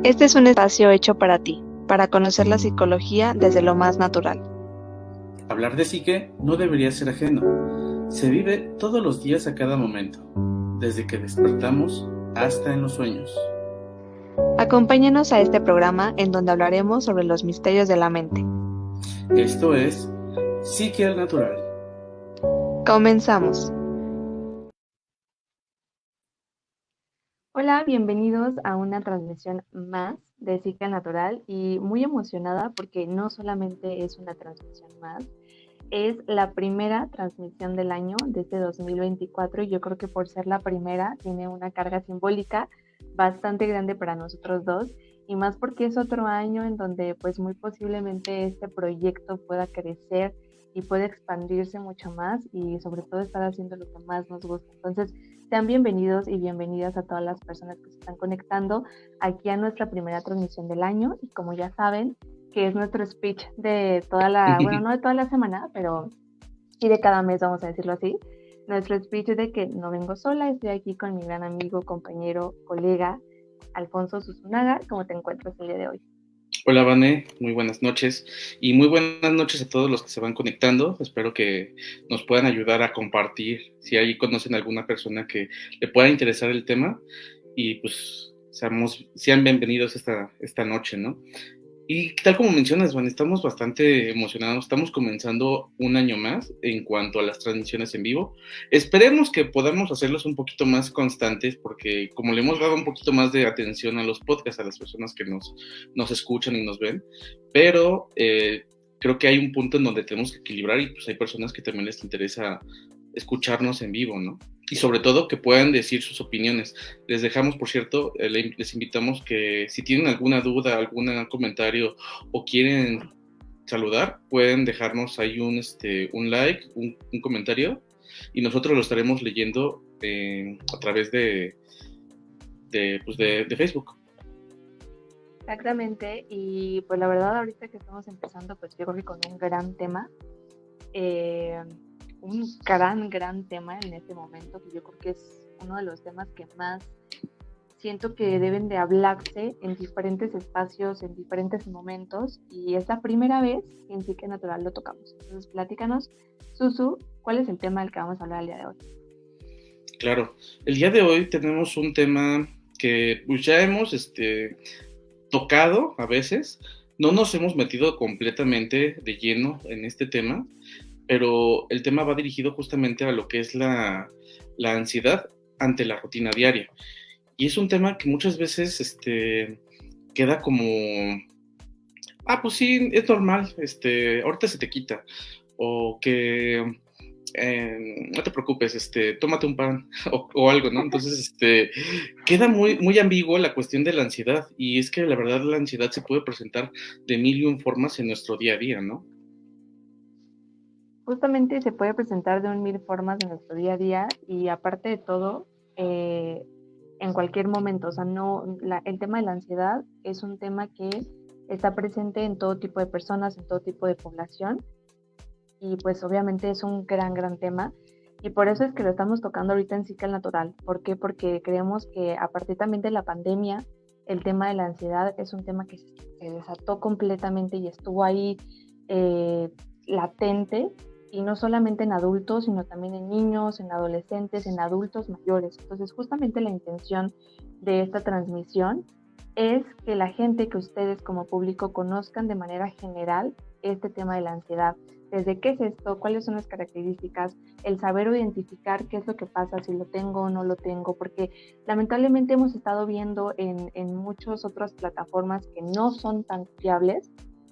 Este es un espacio hecho para ti, para conocer la psicología desde lo más natural. Hablar de psique no debería ser ajeno. Se vive todos los días a cada momento, desde que despertamos hasta en los sueños. Acompáñanos a este programa en donde hablaremos sobre los misterios de la mente. Esto es Psique al Natural. Comenzamos. Hola, bienvenidos a una transmisión más de Psique al Natural y muy emocionada porque no solamente es una transmisión más, es la primera transmisión del año de este 2024 y yo creo que por ser la primera tiene una carga simbólica bastante grande para nosotros dos y más porque es otro año en donde pues muy posiblemente este proyecto pueda crecer y pueda expandirse mucho más y sobre todo estar haciendo lo que más nos gusta. Entonces, sean bienvenidos y bienvenidas a todas las personas que se están conectando aquí a nuestra primera transmisión del año y como ya saben, que es nuestro speech de toda la, bueno, no de toda la semana, pero sí de cada mes, vamos a decirlo así. Nuestro speech de que no vengo sola, estoy aquí con mi gran amigo, compañero, colega, Alfonso Susunaga. ¿Cómo te encuentras el día de hoy? Hola, Vane, muy buenas noches y muy buenas noches a todos los que se van conectando. Espero que nos puedan ayudar a compartir, si ahí conocen a alguna persona que le pueda interesar el tema y pues sean bienvenidos esta noche, ¿no? Y tal como mencionas, Juan, estamos bastante emocionados. Estamos comenzando un año más en cuanto a las transmisiones en vivo. Esperemos que podamos hacerlos un poquito más constantes porque como le hemos dado un poquito más de atención a los podcasts, a las personas que nos escuchan y nos ven, pero creo que hay un punto en donde tenemos que equilibrar y pues hay personas que también les interesa escucharnos en vivo, ¿no? Y sobre todo que puedan decir sus opiniones. Les dejamos, por cierto, les invitamos que si tienen alguna duda, algún comentario o quieren saludar, pueden dejarnos ahí un like, un comentario y nosotros lo estaremos leyendo a través de Facebook. Exactamente, y pues la verdad ahorita que estamos empezando, pues yo creo que con un gran tema, gran tema en este momento, que yo creo que es uno de los temas que más siento que deben de hablarse en diferentes espacios, en diferentes momentos, y es la primera vez que en Psique Natural lo tocamos. Entonces, platícanos, Susu, ¿cuál es el tema del que vamos a hablar el día de hoy? Claro, el día de hoy tenemos un tema que pues, ya hemos tocado a veces, no nos hemos metido completamente de lleno en este tema, pero el tema va dirigido justamente a lo que es la ansiedad ante la rutina diaria. Y es un tema que muchas veces queda como, pues sí, es normal, ahorita se te quita, o que no te preocupes, tómate un pan o algo, ¿no? Entonces, queda muy ambiguo la cuestión de la ansiedad y es que la verdad la ansiedad se puede presentar de mil y un formas en nuestro día a día, ¿no? Justamente se puede presentar de un mil formas en nuestro día a día y aparte de todo, en cualquier momento, o sea, el tema de la ansiedad es un tema que está presente en todo tipo de personas, en todo tipo de población y pues obviamente es un gran tema y por eso es que lo estamos tocando ahorita en Psique al Natural. ¿Por qué? Porque creemos que a partir también de la pandemia, el tema de la ansiedad es un tema que se desató completamente y estuvo ahí latente y no solamente en adultos, sino también en niños, en adolescentes, en adultos mayores. Entonces, justamente la intención de esta transmisión es que la gente, que ustedes como público conozcan de manera general este tema de la ansiedad. Desde qué es esto, cuáles son las características, el saber identificar qué es lo que pasa, si lo tengo o no lo tengo, porque lamentablemente hemos estado viendo en muchas otras plataformas que no son tan fiables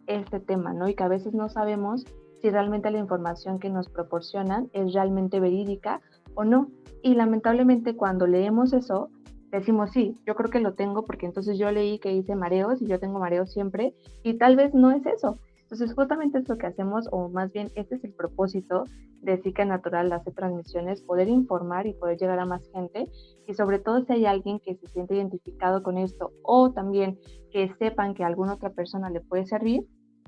este tema, ¿no? Y que a veces no sabemos si realmente la información que nos proporcionan es realmente verídica o no. Y lamentablemente cuando leemos eso, decimos, sí, yo creo que lo tengo porque entonces yo leí que hice mareos y yo tengo mareos siempre y tal vez no es eso. Entonces justamente es lo que hacemos, o más bien este es el propósito de Psique Natural, hacer transmisiones, poder informar y poder llegar a más gente y sobre todo si hay alguien que se siente identificado con esto o también que sepan que a alguna otra persona le puede servir,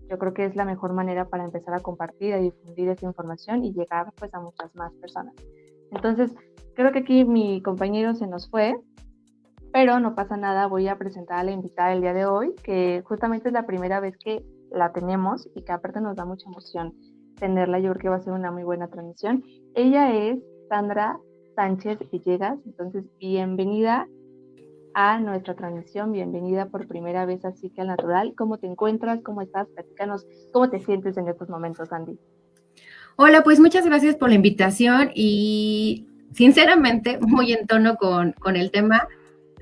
yo creo que es la mejor manera para empezar a compartir, a difundir esa información y llegar pues a muchas más personas. Entonces, creo que aquí mi compañero se nos fue. Pero no pasa nada, voy a presentar a la invitada el día de hoy, que justamente es la primera vez que la tenemos y que aparte nos da mucha emoción tenerla. Yo creo que va a ser una muy buena transmisión. Ella es Sandra Sánchez Villegas, entonces bienvenida a nuestra transmisión, bienvenida por primera vez a Psique al Natural. ¿Cómo te encuentras? ¿Cómo estás? Platícanos, ¿cómo te sientes en estos momentos, Andy? Hola, pues muchas gracias por la invitación y sinceramente muy en tono con el tema.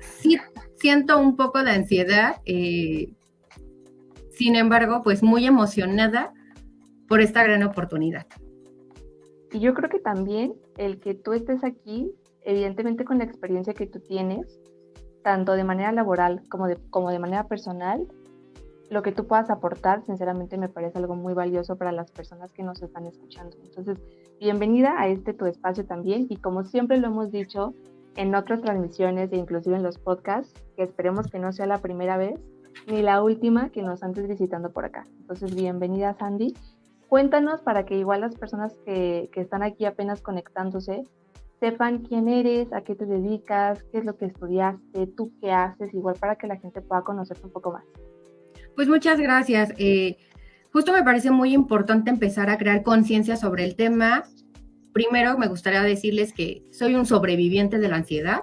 Sí siento un poco de ansiedad, sin embargo, pues muy emocionada por esta gran oportunidad. Y yo creo que también el que tú estés aquí, evidentemente con la experiencia que tú tienes, tanto de manera laboral como de manera personal, lo que tú puedas aportar, sinceramente me parece algo muy valioso para las personas que nos están escuchando. Entonces, bienvenida a tu espacio también, y como siempre lo hemos dicho en otras transmisiones e inclusive en los podcasts, que esperemos que no sea la primera vez ni la última que nos andes visitando por acá. Entonces, bienvenida, Sandy. Cuéntanos para que igual las personas que están aquí apenas conectándose sepan quién eres, a qué te dedicas, qué es lo que estudiaste, tú qué haces, igual para que la gente pueda conocerte un poco más. Pues muchas gracias. Justo me parece muy importante empezar a crear conciencia sobre el tema. Primero, me gustaría decirles que soy un sobreviviente de la ansiedad.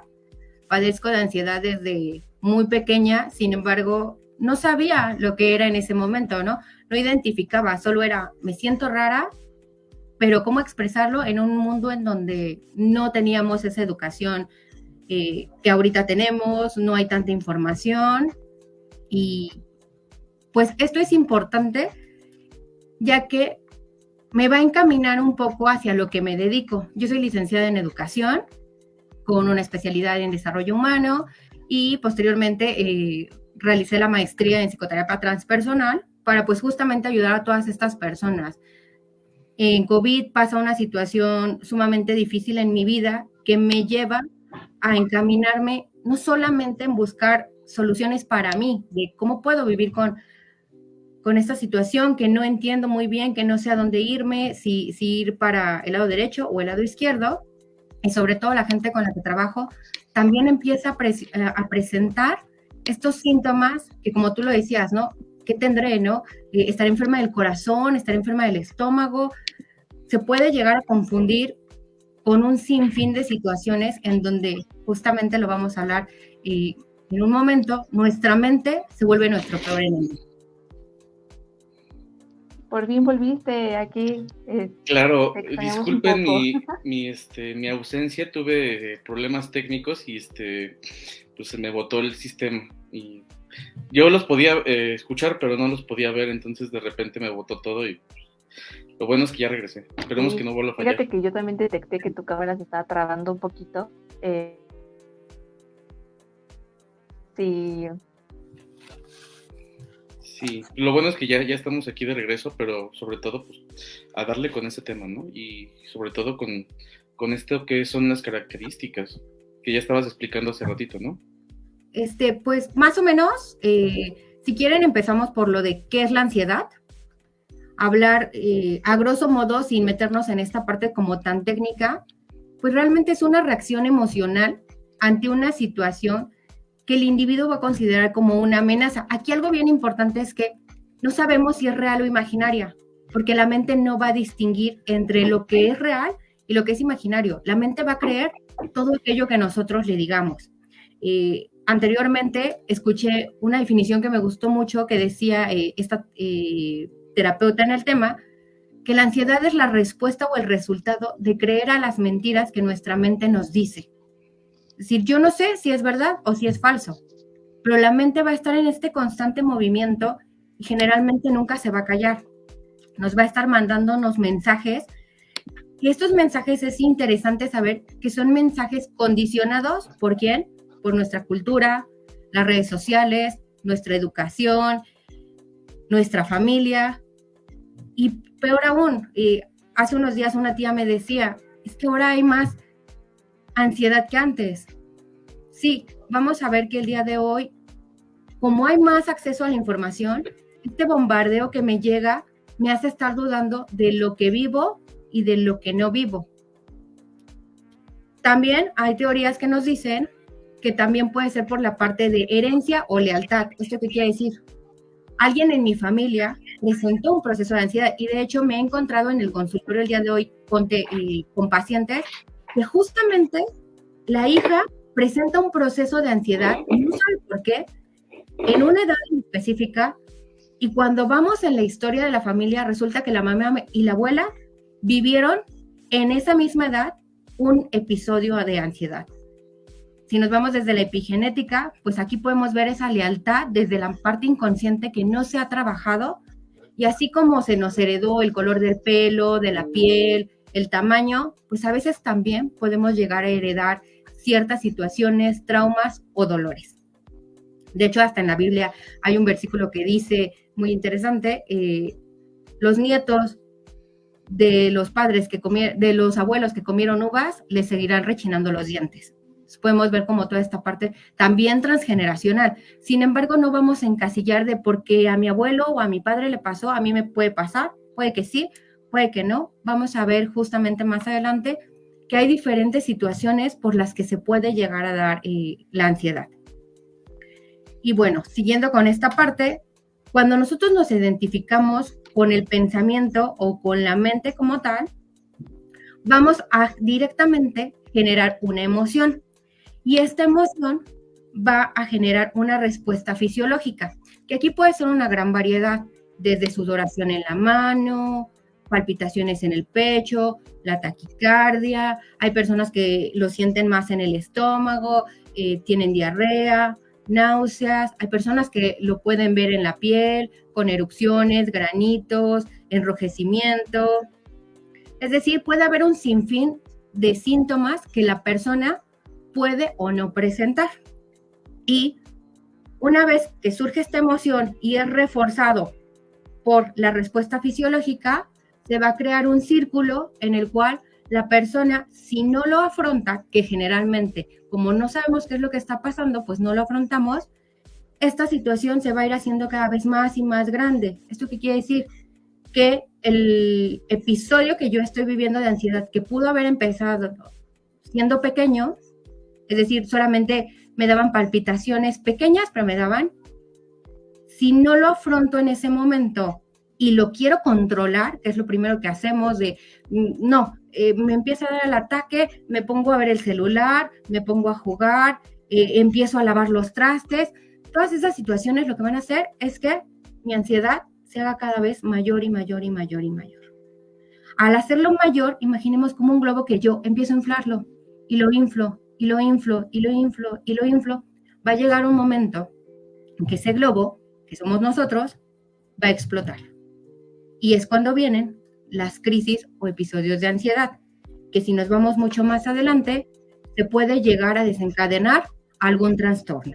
Padezco de ansiedad desde muy pequeña, sin embargo, no sabía lo que era en ese momento, ¿no? No identificaba, solo era, me siento rara, pero cómo expresarlo en un mundo en donde no teníamos esa educación que ahorita tenemos, no hay tanta información, y pues esto es importante ya que me va a encaminar un poco hacia lo que me dedico. Yo soy licenciada en educación con una especialidad en desarrollo humano y posteriormente realicé la maestría en psicoterapia transpersonal para pues justamente ayudar a todas estas personas. En COVID pasa una situación sumamente difícil en mi vida que me lleva a encaminarme no solamente en buscar soluciones para mí, de cómo puedo vivir con esta situación que no entiendo muy bien, que no sé a dónde irme, si ir para el lado derecho o el lado izquierdo, y sobre todo la gente con la que trabajo, también empieza a presentar estos síntomas que, como tú lo decías, ¿no? ¿Qué tendré, no? Estar enferma del corazón, estar enferma del estómago, se puede llegar a confundir con un sinfín de situaciones en donde justamente lo vamos a hablar y en un momento nuestra mente se vuelve nuestro peor enemigo. Por fin volviste aquí. Claro, disculpen mi ausencia, tuve problemas técnicos y pues se me botó el sistema y yo los podía escuchar, pero no los podía ver, entonces de repente me botó todo y lo bueno es que ya regresé. Esperemos que no vuelva a fallar. Fíjate que yo también detecté que tu cámara se estaba trabando un poquito. Sí. Sí, lo bueno es que ya estamos aquí de regreso, pero sobre todo pues, a darle con ese tema, ¿no? Y sobre todo con esto que son las características que ya estabas explicando hace ratito, ¿no? Pues más o menos, si quieren empezamos por lo de qué es la ansiedad. Hablar a grosso modo, sin meternos en esta parte como tan técnica, pues realmente es una reacción emocional ante una situación que el individuo va a considerar como una amenaza. Aquí algo bien importante es que no sabemos si es real o imaginaria, porque la mente no va a distinguir entre lo que es real y lo que es imaginario. La mente va a creer todo aquello que nosotros le digamos. Anteriormente escuché una definición que me gustó mucho que decía esta terapeuta en el tema, que la ansiedad es la respuesta o el resultado de creer a las mentiras que nuestra mente nos dice. Es decir, yo no sé si es verdad o si es falso, pero la mente va a estar en este constante movimiento y generalmente nunca se va a callar. Nos va a estar mandándonos mensajes, y estos mensajes es interesante saber que son mensajes condicionados ¿por quién? Por nuestra cultura, las redes sociales, nuestra educación, nuestra familia, y peor aún, hace unos días una tía me decía, es que ahora hay más ansiedad que antes. Sí, vamos a ver que el día de hoy, como hay más acceso a la información, este bombardeo que me llega me hace estar dudando de lo que vivo y de lo que no vivo. También hay teorías que nos dicen que también puede ser por la parte de herencia o lealtad. ¿Esto qué quiere decir? Alguien en mi familia presentó un proceso de ansiedad y de hecho me he encontrado en el consultorio el día de hoy con pacientes que justamente la hija presenta un proceso de ansiedad, no sabe por qué, en una edad específica, y cuando vamos en la historia de la familia resulta que la mamá y la abuela vivieron en esa misma edad un episodio de ansiedad. Si nos vamos desde la epigenética, pues aquí podemos ver esa lealtad desde la parte inconsciente que no se ha trabajado, y así como se nos heredó el color del pelo, de la piel, el tamaño, pues a veces también podemos llegar a heredar ciertas situaciones, traumas o dolores. De hecho, hasta en la Biblia hay un versículo que dice, muy interesante, los nietos de los padres de los abuelos que comieron uvas, les seguirán rechinando los dientes. Entonces, podemos ver como toda esta parte también transgeneracional. Sin embargo, no vamos a encasillar de porque a mi abuelo o a mi padre le pasó, a mí me puede pasar, puede que sí, puede que no. Vamos a ver justamente más adelante que hay diferentes situaciones por las que se puede llegar a dar la ansiedad. Y bueno, siguiendo con esta parte, cuando nosotros nos identificamos con el pensamiento o con la mente como tal, vamos a directamente generar una emoción. Y esta emoción va a generar una respuesta fisiológica, que aquí puede ser una gran variedad, desde sudoración en la mano, palpitaciones en el pecho, la taquicardia, hay personas que lo sienten más en el estómago, tienen diarrea, náuseas, hay personas que lo pueden ver en la piel, con erupciones, granitos, enrojecimiento. Es decir, puede haber un sinfín de síntomas que la persona puede o no presentar. Y una vez que surge esta emoción y es reforzado por la respuesta fisiológica, se va a crear un círculo en el cual la persona, si no lo afronta, que generalmente, como no sabemos qué es lo que está pasando, pues no lo afrontamos, esta situación se va a ir haciendo cada vez más y más grande. ¿Esto qué quiere decir? Que el episodio que yo estoy viviendo de ansiedad, que pudo haber empezado siendo pequeño, es decir, solamente me daban palpitaciones pequeñas, pero me daban, si no lo afronto en ese momento y lo quiero controlar, que es lo primero que hacemos me empieza a dar el ataque, me pongo a ver el celular, me pongo a jugar, empiezo a lavar los trastes. Todas esas situaciones lo que van a hacer es que mi ansiedad se haga cada vez mayor y mayor y mayor y mayor. Al hacerlo mayor, imaginemos como un globo que yo empiezo a inflarlo y lo inflo y lo inflo y lo inflo y lo inflo. Va a llegar un momento en que ese globo, que somos nosotros, va a explotar. Y es cuando vienen las crisis o episodios de ansiedad, que si nos vamos mucho más adelante, se puede llegar a desencadenar algún trastorno.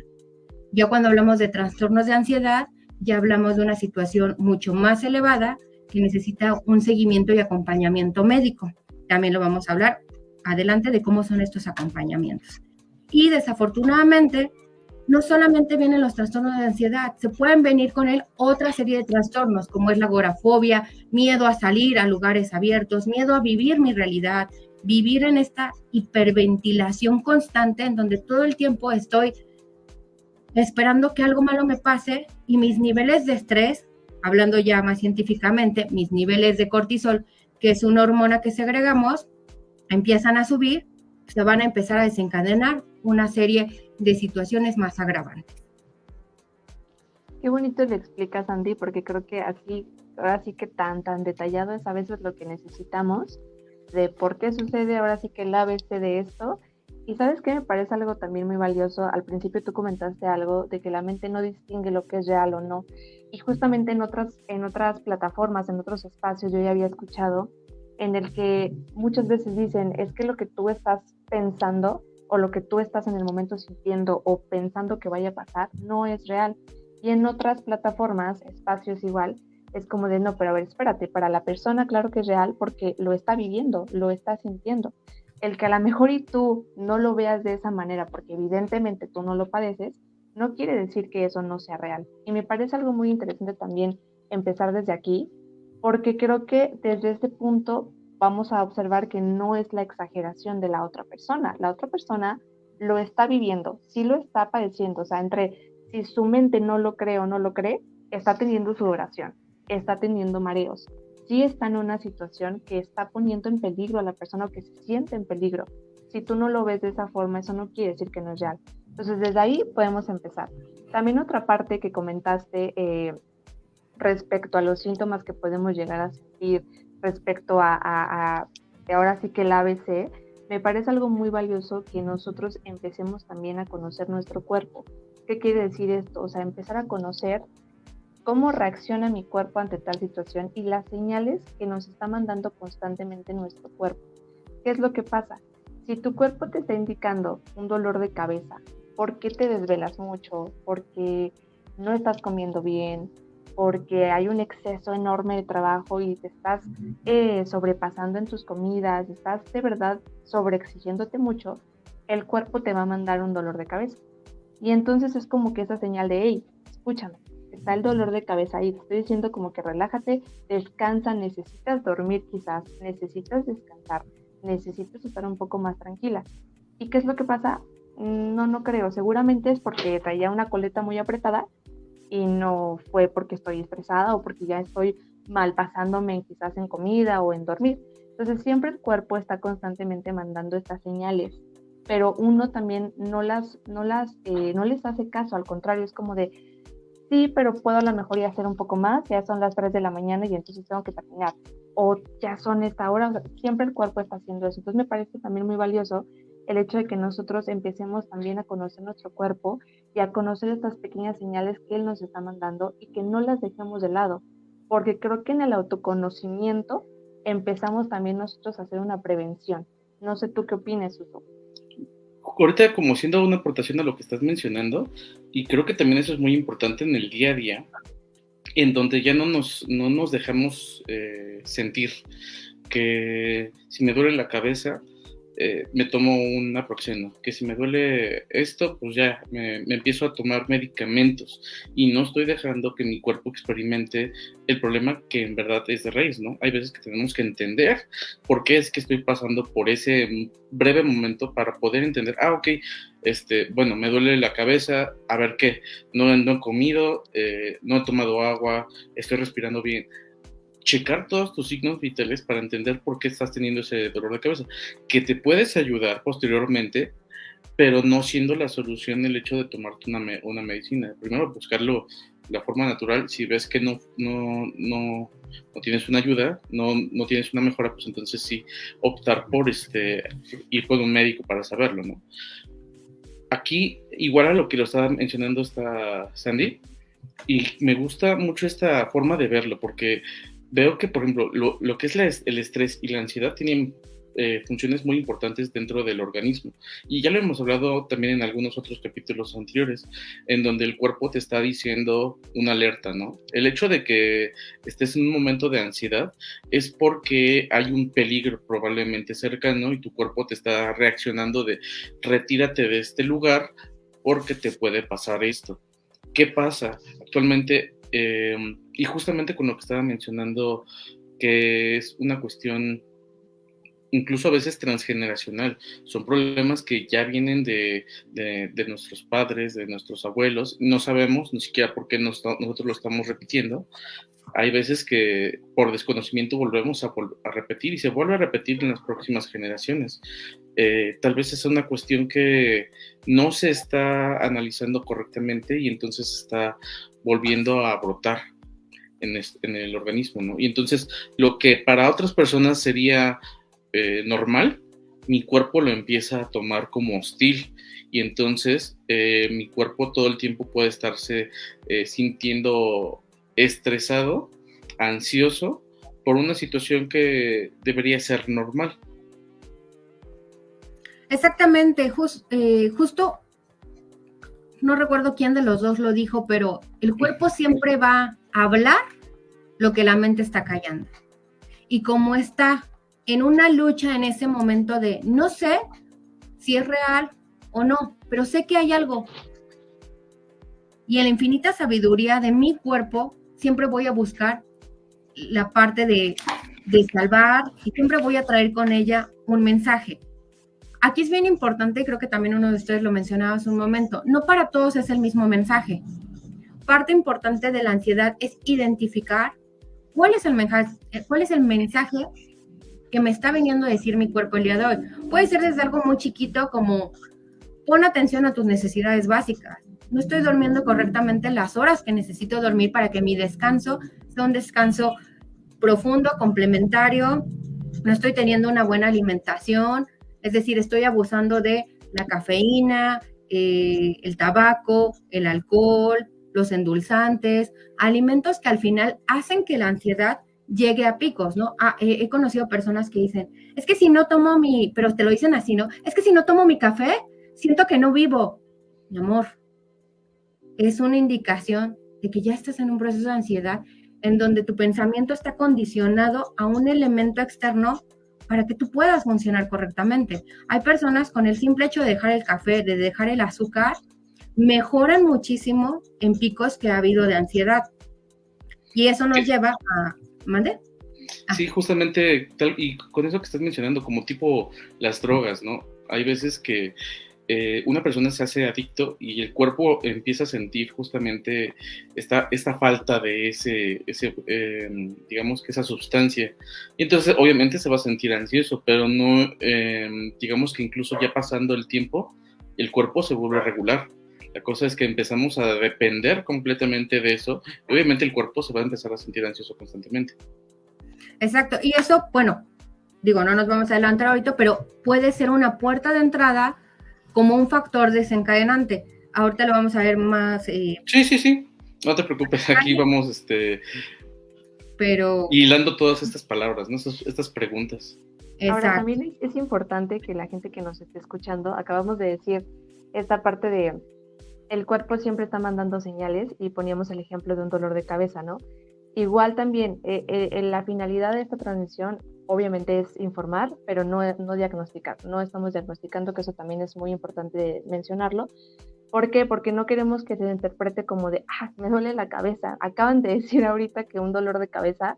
Ya cuando hablamos de trastornos de ansiedad, ya hablamos de una situación mucho más elevada que necesita un seguimiento y acompañamiento médico. También lo vamos a hablar adelante de cómo son estos acompañamientos. Y desafortunadamente, no solamente vienen los trastornos de ansiedad, se pueden venir con él otra serie de trastornos, como es la agorafobia, miedo a salir a lugares abiertos, miedo a vivir mi realidad, vivir en esta hiperventilación constante en donde todo el tiempo estoy esperando que algo malo me pase y mis niveles de estrés, hablando ya más científicamente, mis niveles de cortisol, que es una hormona que segregamos, empiezan a subir, se van a empezar a desencadenar una serie de situaciones más agravantes. Qué bonito le explicas, Andy, porque creo que así, ahora sí que tan detallado es a veces lo que necesitamos, de por qué sucede ahora sí que el ABC de esto. Y sabes qué me parece algo también muy valioso. Al principio tú comentaste algo de que la mente no distingue lo que es real o no. Y justamente en otras plataformas, en otros espacios, yo ya había escuchado en el que muchas veces dicen, es que lo que tú estás pensando o lo que tú estás en el momento sintiendo o pensando que vaya a pasar no es real. Y en otras plataformas, espacios igual, es como de no, pero a ver, espérate, para la persona claro que es real porque lo está viviendo, lo está sintiendo. El que a lo mejor y tú no lo veas de esa manera porque evidentemente tú no lo padeces, no quiere decir que eso no sea real. Y me parece algo muy interesante también empezar desde aquí, porque creo que desde este punto vamos a observar que no es la exageración de la otra persona. La otra persona lo está viviendo, sí lo está padeciendo, o sea, entre si su mente no lo cree o no lo cree, está teniendo sudoración, está teniendo mareos, sí está en una situación que está poniendo en peligro a la persona o que se siente en peligro. Si tú no lo ves de esa forma, eso no quiere decir que no es real. Entonces, desde ahí podemos empezar. También otra parte que comentaste respecto a los síntomas que podemos llegar a sentir, respecto a ahora sí que el ABC, me parece algo muy valioso que nosotros empecemos también a conocer nuestro cuerpo. ¿Qué quiere decir esto? O sea, empezar a conocer cómo reacciona mi cuerpo ante tal situación y las señales que nos está mandando constantemente nuestro cuerpo. ¿Qué es lo que pasa? Si tu cuerpo te está indicando un dolor de cabeza, ¿por qué te desvelas mucho? ¿Porque no estás comiendo bien? ¿Porque hay un exceso enorme de trabajo y te estás sobrepasando en tus comidas? ¿Estás de verdad sobreexigiéndote mucho? El cuerpo te va a mandar un dolor de cabeza. Y entonces es como que esa señal de, hey, escúchame, está el dolor de cabeza ahí, te estoy diciendo como que relájate, descansa, necesitas dormir quizás, necesitas descansar, necesitas estar un poco más tranquila. ¿Y qué es lo que pasa? No creo, seguramente es porque traía una coleta muy apretada y no fue porque estoy estresada o porque ya estoy mal pasándome quizás en comida o en dormir. Entonces siempre el cuerpo está constantemente mandando estas señales, pero uno también no les hace caso, al contrario, es como de, sí, pero puedo a lo mejor ya hacer un poco más, ya son las 3 de la mañana y entonces tengo que terminar, o ya son esta hora, o sea, siempre el cuerpo está haciendo eso. Entonces me parece también muy valioso el hecho de que nosotros empecemos también a conocer nuestro cuerpo y a conocer estas pequeñas señales que él nos está mandando y que no las dejemos de lado, porque creo que en el autoconocimiento empezamos también nosotros a hacer una prevención. No sé tú qué opinas, Suso. Ahorita, como siendo una aportación a lo que estás mencionando, y creo que también eso es muy importante en el día a día, en donde ya no nos dejamos sentir que si me duele la cabeza, me tomo un Naproxeno, que si me duele esto, pues ya me empiezo a tomar medicamentos y no estoy dejando que mi cuerpo experimente el problema que en verdad es de raíz, ¿no? Hay veces que tenemos que entender por qué es que estoy pasando por ese breve momento para poder entender, ok, bueno, me duele la cabeza, a ver qué, no he comido, no he tomado agua, estoy respirando bien. Checar todos tus signos vitales para entender por qué estás teniendo ese dolor de cabeza, que te puedes ayudar posteriormente, pero no siendo la solución el hecho de tomarte una medicina. Primero buscarlo la forma natural. Si ves que no tienes una ayuda, no tienes una mejora, pues entonces sí optar por ir con un médico para saberlo, ¿no? Aquí, igual a lo que lo estaba mencionando esta Sandy, y me gusta mucho esta forma de verlo, porque veo que, por ejemplo, lo que es el estrés y la ansiedad tienen funciones muy importantes dentro del organismo. Y ya lo hemos hablado también en algunos otros capítulos anteriores, en donde el cuerpo te está diciendo una alerta, ¿no? El hecho de que estés en un momento de ansiedad es porque hay un peligro probablemente cercano y tu cuerpo te está reaccionando de retírate de este lugar porque te puede pasar esto. ¿Qué pasa? Actualmente, y justamente con lo que estaba mencionando, que es una cuestión incluso a veces transgeneracional, son problemas que ya vienen de nuestros padres, de nuestros abuelos, no sabemos ni siquiera por qué nosotros lo estamos repitiendo. Hay veces que por desconocimiento volvemos a repetir y se vuelve a repetir en las próximas generaciones. Tal vez es una cuestión que no se está analizando correctamente y entonces está volviendo a brotar en el organismo, ¿no? Y entonces lo que para otras personas sería normal, mi cuerpo lo empieza a tomar como hostil y entonces mi cuerpo todo el tiempo puede estarse sintiendo estresado, ansioso por una situación que debería ser normal. Exactamente, justo, no recuerdo quién de los dos lo dijo, pero el cuerpo siempre va a hablar lo que la mente está callando. Y como está en una lucha en ese momento de no sé si es real o no, pero sé que hay algo. Y en la infinita sabiduría de mi cuerpo, siempre voy a buscar la parte de salvar y siempre voy a traer con ella un mensaje. Aquí es bien importante, creo que también uno de ustedes lo mencionaba hace un momento, no para todos es el mismo mensaje. Parte importante de la ansiedad es identificar cuál es el mensaje que me está viniendo a decir mi cuerpo el día de hoy. Puede ser desde algo muy chiquito como pon atención a tus necesidades básicas. No estoy durmiendo correctamente las horas que necesito dormir para que mi descanso sea un descanso profundo, complementario. No estoy teniendo una buena alimentación, es decir, estoy abusando de la cafeína, el tabaco, el alcohol, los endulzantes, alimentos que al final hacen que la ansiedad llegue a picos, ¿no? He conocido personas que dicen, es que si no tomo pero te lo dicen así, ¿no? Es que si no tomo mi café, siento que no vivo. Mi amor, es una indicación de que ya estás en un proceso de ansiedad en donde tu pensamiento está condicionado a un elemento externo para que tú puedas funcionar correctamente. Hay personas con el simple hecho de dejar el café, de dejar el azúcar, mejoran muchísimo en picos que ha habido de ansiedad. Y eso nos lleva a... ¿Mande? Sí, justamente, y con eso que estás mencionando, como tipo las drogas, ¿no? Hay veces que una persona se hace adicto y el cuerpo empieza a sentir justamente esta falta de digamos que esa sustancia. Y entonces obviamente se va a sentir ansioso, pero no, digamos que incluso ya pasando el tiempo, el cuerpo se vuelve regular. La cosa es que empezamos a depender completamente de eso y obviamente el cuerpo se va a empezar a sentir ansioso constantemente. Exacto, y eso, bueno, digo, no nos vamos a adelantar ahorita, pero puede ser una puerta de entrada como un factor desencadenante. Ahorita lo vamos a ver más. Sí, no te preocupes, aquí vamos pero hilando todas estas palabras, ¿no? Estas preguntas. Exacto. Ahora, también es importante que la gente que nos esté escuchando, acabamos de decir esta parte de el cuerpo siempre está mandando señales y poníamos el ejemplo de un dolor de cabeza, ¿no? Igual también, la finalidad de esta transmisión obviamente es informar, pero no diagnosticar. No estamos diagnosticando, que eso también es muy importante mencionarlo. ¿Por qué? Porque no queremos que se interprete como de, me duele la cabeza. Acaban de decir ahorita que un dolor de cabeza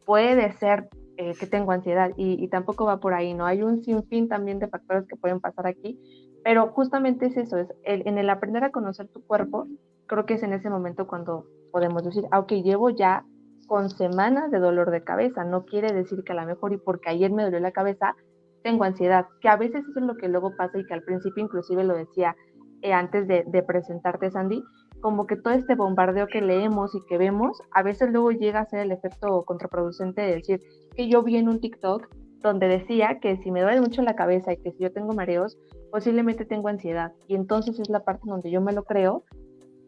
puede ser que tengo ansiedad y tampoco va por ahí, ¿no? Hay un sinfín también de factores que pueden pasar aquí, pero justamente es eso, en el aprender a conocer tu cuerpo, creo que es en ese momento cuando podemos decir, ok, llevo ya con semanas de dolor de cabeza, no quiere decir que a lo mejor y porque ayer me dolió la cabeza, tengo ansiedad, que a veces eso es lo que luego pasa y que al principio inclusive lo decía antes de presentarte, Sandy, como que todo este bombardeo que leemos y que vemos, a veces luego llega a ser el efecto contraproducente de decir que yo vi en un TikTok donde decía que si me duele mucho la cabeza y que si yo tengo mareos, posiblemente tengo ansiedad. Y entonces es la parte donde yo me lo creo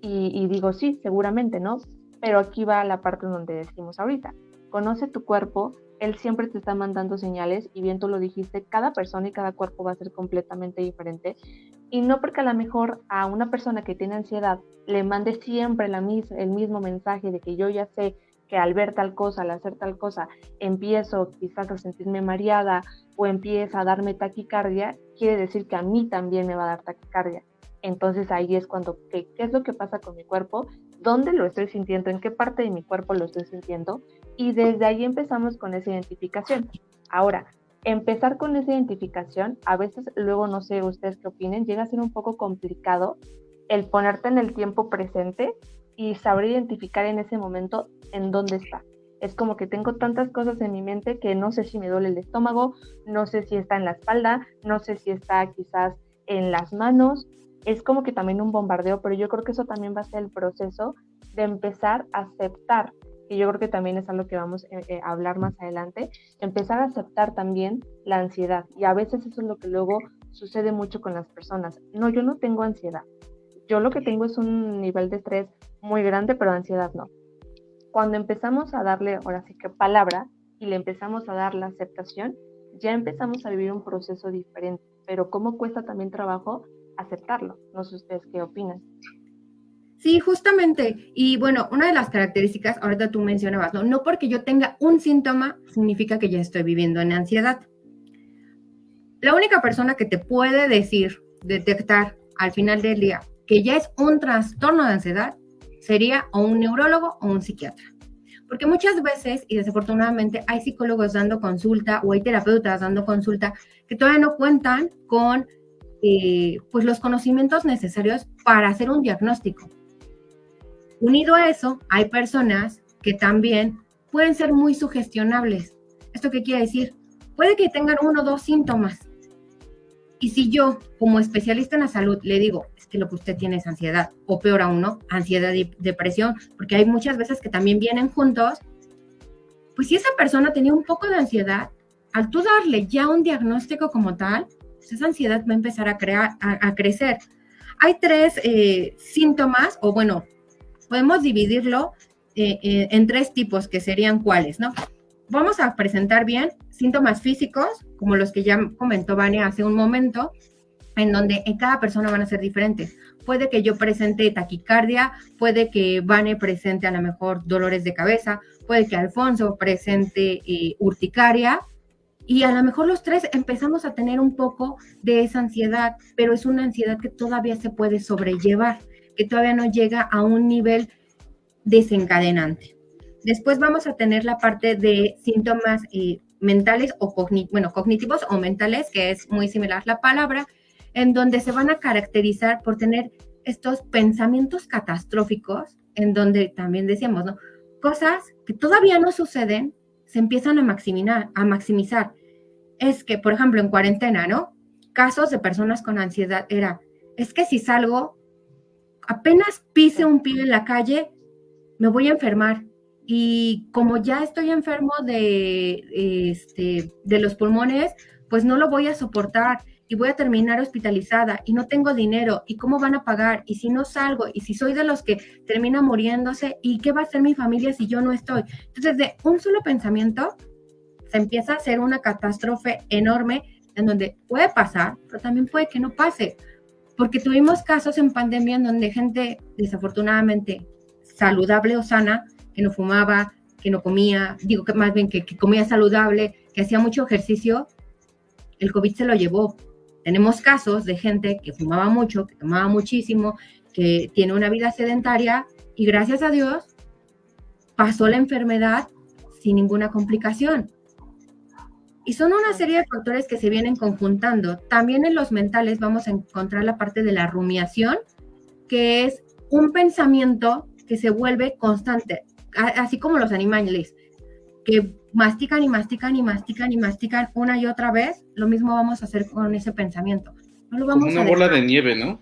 y digo, sí, seguramente, ¿no? Pero aquí va la parte donde decimos ahorita, conoce tu cuerpo, él siempre te está mandando señales y bien tú lo dijiste, cada persona y cada cuerpo va a ser completamente diferente y no porque a lo mejor a una persona que tiene ansiedad le mande siempre el mismo mensaje de que yo ya sé que al ver tal cosa, al hacer tal cosa, empiezo quizás a sentirme mareada o empieza a darme taquicardia, quiere decir que a mí también me va a dar taquicardia. Entonces ahí es cuando, ¿qué es lo que pasa con mi cuerpo? ¿Dónde lo estoy sintiendo? ¿En qué parte de mi cuerpo lo estoy sintiendo? Y desde ahí empezamos con esa identificación. Ahora, empezar con esa identificación, a veces luego, no sé ustedes qué opinen, llega a ser un poco complicado el ponerte en el tiempo presente y saber identificar en ese momento en dónde está. Es como que tengo tantas cosas en mi mente que no sé si me duele el estómago, no sé si está en la espalda, no sé si está quizás en las manos. Es como que también un bombardeo, pero yo creo que eso también va a ser el proceso de empezar a aceptar, y yo creo que también es algo que vamos a hablar más adelante, empezar a aceptar también la ansiedad. Y a veces eso es lo que luego sucede mucho con las personas. No, yo no tengo ansiedad. Yo lo que tengo es un nivel de estrés muy grande, pero ansiedad no. Cuando empezamos a darle, ahora sí que palabra, y le empezamos a dar la aceptación, ya empezamos a vivir un proceso diferente. Pero cómo cuesta también trabajo aceptarlo. No sé ustedes qué opinan. Sí, justamente. Y bueno, una de las características, ahorita tú mencionabas, ¿no? No porque yo tenga un síntoma significa que ya estoy viviendo en ansiedad. La única persona que te puede detectar al final del día que ya es un trastorno de ansiedad sería o un neurólogo o un psiquiatra. Porque muchas veces, y desafortunadamente, hay psicólogos dando consulta o hay terapeutas dando consulta que todavía no cuentan con pues los conocimientos necesarios para hacer un diagnóstico. Unido a eso, hay personas que también pueden ser muy sugestionables. ¿Esto qué quiere decir? Puede que tengan 1 o 2 síntomas. Y si yo, como especialista en la salud, le digo, es que lo que usted tiene es ansiedad, o peor aún, ¿no? Ansiedad y depresión, porque hay muchas veces que también vienen juntos, pues si esa persona tenía un poco de ansiedad, al tú darle ya un diagnóstico como tal, pues esa ansiedad va a empezar a crecer. Hay 3 síntomas, o bueno, podemos dividirlo en 3 tipos, que serían cuáles, ¿no? Vamos a presentar bien síntomas físicos, como los que ya comentó Vania hace un momento, en donde en cada persona van a ser diferentes. Puede que yo presente taquicardia, puede que Vane presente a lo mejor dolores de cabeza, puede que Alfonso presente urticaria, y a lo mejor los 3 empezamos a tener un poco de esa ansiedad, pero es una ansiedad que todavía se puede sobrellevar, que todavía no llega a un nivel desencadenante. Después vamos a tener la parte de síntomas mentales o cognitivos o mentales, que es muy similar la palabra, en donde se van a caracterizar por tener estos pensamientos catastróficos, en donde también decíamos, ¿no? Cosas que todavía no suceden, se empiezan a maximizar. Es que, por ejemplo, en cuarentena, ¿no? Casos de personas con ansiedad es que si salgo, apenas pise un pie en la calle, me voy a enfermar. Y como ya estoy enfermo de los pulmones, pues no lo voy a soportar y voy a terminar hospitalizada y no tengo dinero. ¿Y cómo van a pagar? ¿Y si no salgo? ¿Y si soy de los que termina muriéndose? ¿Y qué va a hacer mi familia si yo no estoy? Entonces, de un solo pensamiento se empieza a hacer una catástrofe enorme en donde puede pasar, pero también puede que no pase. Porque tuvimos casos en pandemia en donde gente, desafortunadamente, saludable o sana, que no fumaba, que no comía, digo que más bien que comía saludable, que hacía mucho ejercicio, el COVID se lo llevó. Tenemos casos de gente que fumaba mucho, que tomaba muchísimo, que tiene una vida sedentaria y gracias a Dios pasó la enfermedad sin ninguna complicación. Y son una serie de factores que se vienen conjuntando. También en los mentales vamos a encontrar la parte de la rumiación, que es un pensamiento que se vuelve constante, así como los animales, que mastican y mastican y mastican y mastican una y otra vez. Lo mismo vamos a hacer con ese pensamiento. No lo vamos como una bola de nieve, ¿no?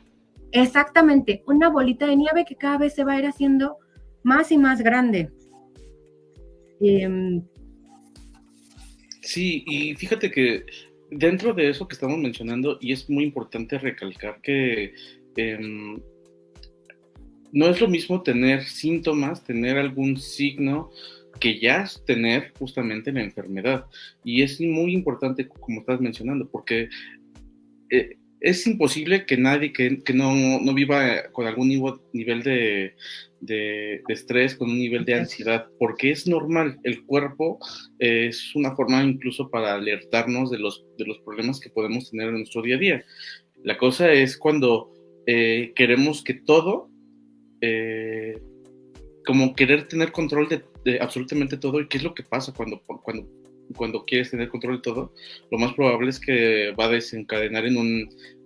Exactamente, una bolita de nieve que cada vez se va a ir haciendo más y más grande. Sí, y fíjate que dentro de eso que estamos mencionando, y es muy importante recalcar que no es lo mismo tener síntomas, tener algún signo, que ya es tener justamente la enfermedad. Y es muy importante, como estás mencionando, porque es imposible que nadie que no viva con algún nivel de estrés, con un nivel de ansiedad, porque es normal. El cuerpo es una forma incluso para alertarnos de los problemas que podemos tener en nuestro día a día. La cosa es cuando queremos que todo, como querer tener control de absolutamente todo. ¿Y qué es lo que pasa cuando quieres tener control de todo? Lo más probable es que va a desencadenar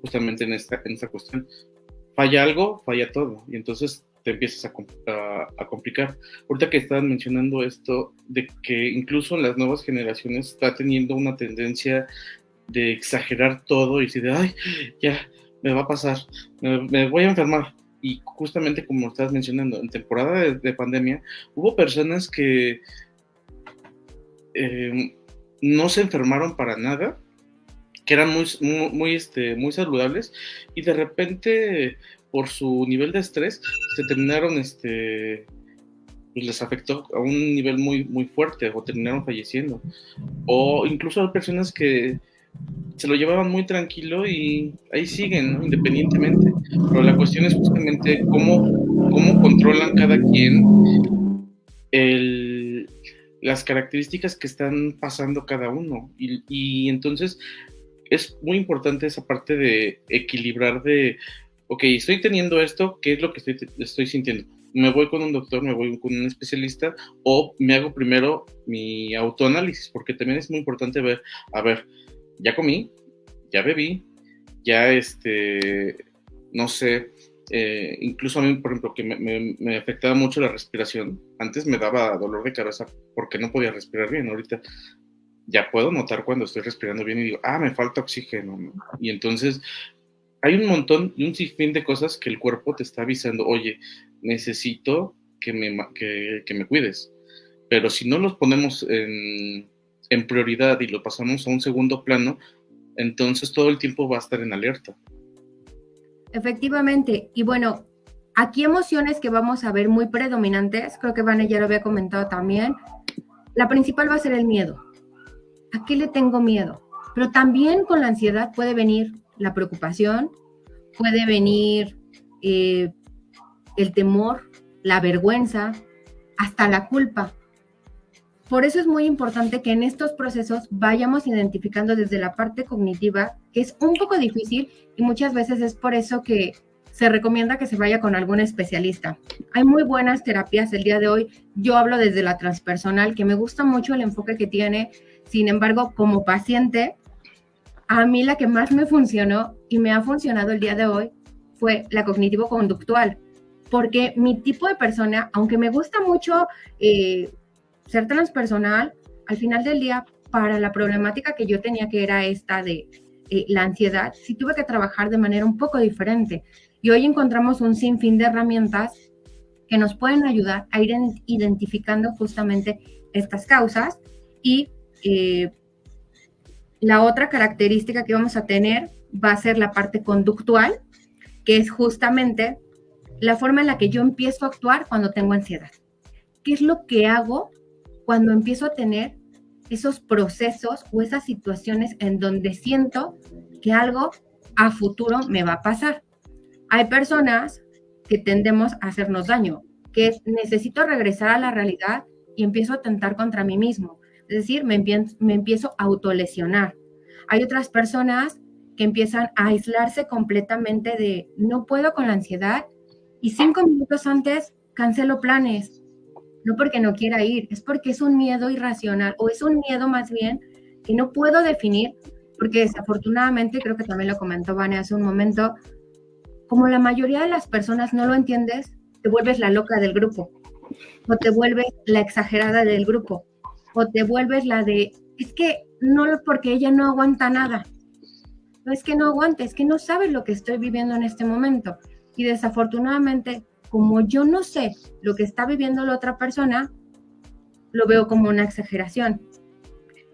justamente en esta cuestión. Falla algo, falla todo, y entonces te empiezas a complicar. Ahorita que estaban mencionando esto, de que incluso en las nuevas generaciones está teniendo una tendencia de exagerar todo y decir, ay, ya, me va a pasar, me voy a enfermar. Y justamente como estás mencionando, en temporada de pandemia, hubo personas que no se enfermaron para nada, que eran muy saludables, y de repente, por su nivel de estrés, se terminaron, pues les afectó a un nivel muy, muy fuerte, o terminaron falleciendo. O incluso hay personas que se lo llevaban muy tranquilo y ahí siguen, ¿no? Independientemente. Pero la cuestión es justamente cómo controlan cada quien las características que están pasando cada uno. Y entonces es muy importante esa parte de equilibrar ok, estoy teniendo esto, ¿qué es lo que estoy sintiendo? me voy con un doctor, me voy con un especialista, o me hago primero mi autoanálisis, porque también es muy importante ver, a ver, ya comí, ya bebí, ya no sé, incluso a mí, por ejemplo, que me afectaba mucho la respiración. Antes me daba dolor de cabeza porque no podía respirar bien. Ahorita ya puedo notar cuando estoy respirando bien y digo, me falta oxígeno, ¿no? Y entonces hay un montón y un sinfín de cosas que el cuerpo te está avisando, oye, necesito que me cuides. Pero si no los ponemos en prioridad y lo pasamos a un segundo plano, entonces todo el tiempo va a estar en alerta. Efectivamente, y bueno, aquí emociones que vamos a ver muy predominantes, creo que Vane ya lo había comentado también, la principal va a ser el miedo. ¿A qué le tengo miedo? Pero también con la ansiedad puede venir la preocupación, puede venir el temor, la vergüenza, hasta la culpa. Por eso es muy importante que en estos procesos vayamos identificando desde la parte cognitiva, que es un poco difícil y muchas veces es por eso que se recomienda que se vaya con algún especialista. Hay muy buenas terapias el día de hoy. Yo hablo desde la transpersonal, que me gusta mucho el enfoque que tiene. Sin embargo, como paciente, a mí la que más me funcionó y me ha funcionado el día de hoy fue la cognitivo-conductual, porque mi tipo de persona, aunque me gusta mucho ser transpersonal, al final del día, para la problemática que yo tenía, que era esta de la ansiedad, sí tuve que trabajar de manera un poco diferente. Y hoy encontramos un sinfín de herramientas que nos pueden ayudar a ir identificando justamente estas causas. Y la otra característica que vamos a tener va a ser la parte conductual, que es justamente la forma en la que yo empiezo a actuar cuando tengo ansiedad. ¿Qué es lo que hago cuando empiezo a tener esos procesos o esas situaciones en donde siento que algo a futuro me va a pasar? Hay personas que tendemos a hacernos daño, que es necesito regresar a la realidad y empiezo a atentar contra mí mismo. Es decir, me empiezo a autolesionar. Hay otras personas que empiezan a aislarse completamente de no puedo con la ansiedad y 5 minutos antes cancelo planes. No porque no quiera ir, es porque es un miedo irracional o es un miedo más bien que no puedo definir, porque desafortunadamente, creo que también lo comentó Vane hace un momento, como la mayoría de las personas no lo entiendes, te vuelves la loca del grupo, o te vuelves la exagerada del grupo, o te vuelves la de, es que no porque ella no aguanta nada, no es que no aguante, es que no sabes lo que estoy viviendo en este momento, y desafortunadamente, como yo no sé lo que está viviendo la otra persona, lo veo como una exageración.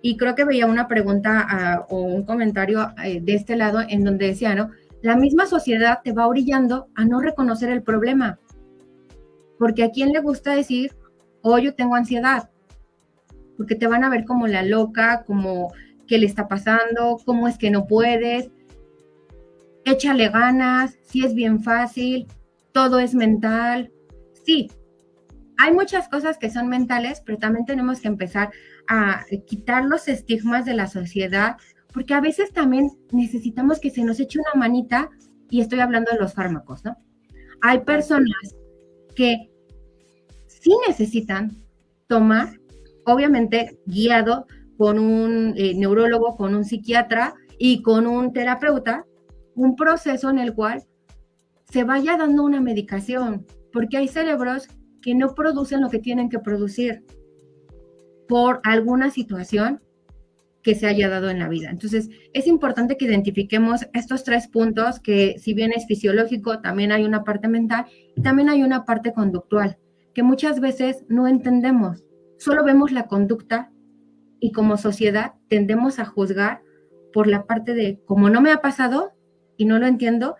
Y creo que veía una pregunta o un comentario de este lado en donde decía, ¿no? La misma sociedad te va orillando a no reconocer el problema. Porque a quién le gusta decir, yo tengo ansiedad. Porque te van a ver como la loca, como qué le está pasando, cómo es que no puedes. Échale ganas, si es bien fácil, todo es mental. Sí, hay muchas cosas que son mentales, pero también tenemos que empezar a quitar los estigmas de la sociedad, porque a veces también necesitamos que se nos eche una manita, y estoy hablando de los fármacos, ¿no? Hay personas que sí necesitan tomar, obviamente guiado con un neurólogo, con un psiquiatra y con un terapeuta, un proceso en el cual se vaya dando una medicación, porque hay cerebros que no producen lo que tienen que producir por alguna situación que se haya dado en la vida. Entonces, es importante que identifiquemos estos 3 puntos, que si bien es fisiológico, también hay una parte mental y también hay una parte conductual, que muchas veces no entendemos. Solo vemos la conducta y como sociedad tendemos a juzgar por la parte de, como no me ha pasado y no lo entiendo,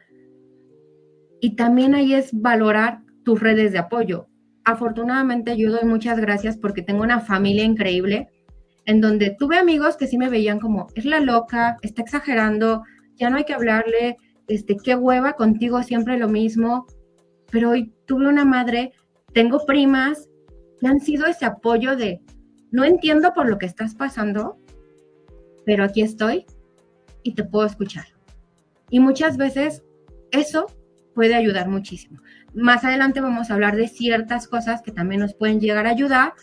y también ahí es valorar tus redes de apoyo. Afortunadamente yo doy muchas gracias porque tengo una familia increíble en donde tuve amigos que sí me veían como, es la loca, está exagerando, ya no hay que hablarle, qué hueva, contigo siempre lo mismo. Pero hoy tuve una madre, tengo primas que han sido ese apoyo de, no entiendo por lo que estás pasando, pero aquí estoy y te puedo escuchar. Y muchas veces eso puede ayudar muchísimo. Más adelante vamos a hablar de ciertas cosas que también nos pueden llegar a ayudar,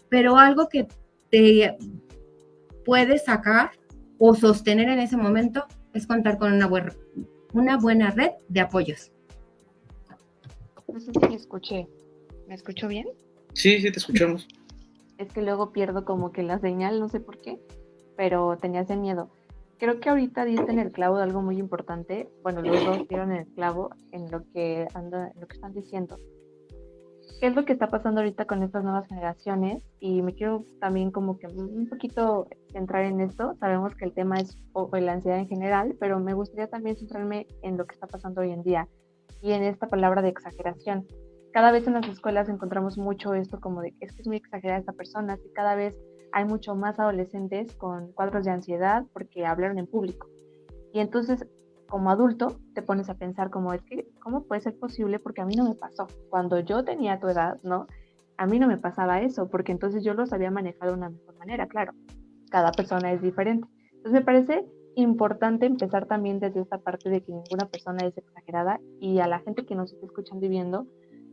pero algo que te puede sacar o sostener en ese momento es contar con una buena red de apoyos. No sé si me escuché. ¿Me escuchó bien? Sí, te escuchamos. Es que luego pierdo como que la señal, no sé por qué, pero tenía ese miedo. Creo que ahorita diste en el clavo de algo muy importante. Bueno, los dos dieron en el clavo en lo que están diciendo. ¿Qué es lo que está pasando ahorita con estas nuevas generaciones? Y me quiero también como que un poquito centrar en esto. Sabemos que el tema es la ansiedad en general, pero me gustaría también centrarme en lo que está pasando hoy en día y en esta palabra de exageración. Cada vez en las escuelas encontramos mucho esto como de que es muy exagerada esta persona, y cada vez hay mucho más adolescentes con cuadros de ansiedad porque hablaron en público. Y entonces, como adulto, te pones a pensar como es que, ¿cómo puede ser posible? Porque a mí no me pasó. Cuando yo tenía tu edad, ¿no? A mí no me pasaba eso, porque entonces yo lo sabía manejar de una mejor manera, claro. Cada persona es diferente. Entonces me parece importante empezar también desde esta parte de que ninguna persona es exagerada, y a la gente que nos está escuchando y viendo,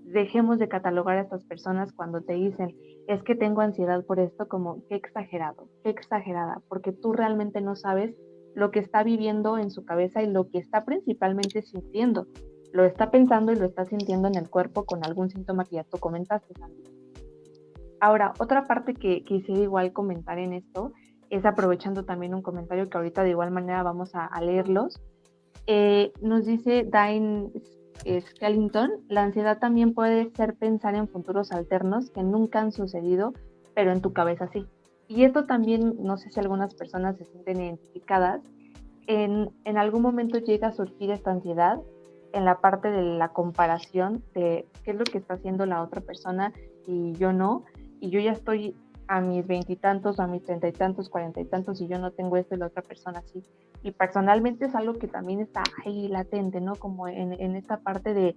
dejemos de catalogar a estas personas cuando te dicen, es que tengo ansiedad por esto, como qué exagerado, qué exagerada, porque tú realmente no sabes lo que está viviendo en su cabeza y lo que está principalmente sintiendo. Lo está pensando y lo está sintiendo en el cuerpo con algún síntoma que ya tú comentaste, Sandy. Ahora, otra parte que quisiera igual comentar en esto es, aprovechando también un comentario que ahorita de igual manera vamos a leerlos. Nos dice Diane Skellington, la ansiedad también puede ser pensar en futuros alternos que nunca han sucedido, pero en tu cabeza sí. Y esto también, no sé si algunas personas se sienten identificadas, en algún momento llega a surgir esta ansiedad en la parte de la comparación de qué es lo que está haciendo la otra persona y yo no, y yo ya estoy a mis 20 y tantos, a mis 30 y tantos, 40 y tantos, y yo no tengo esto y la otra persona sí. Y personalmente es algo que también está ahí latente, ¿no? Como en esta parte de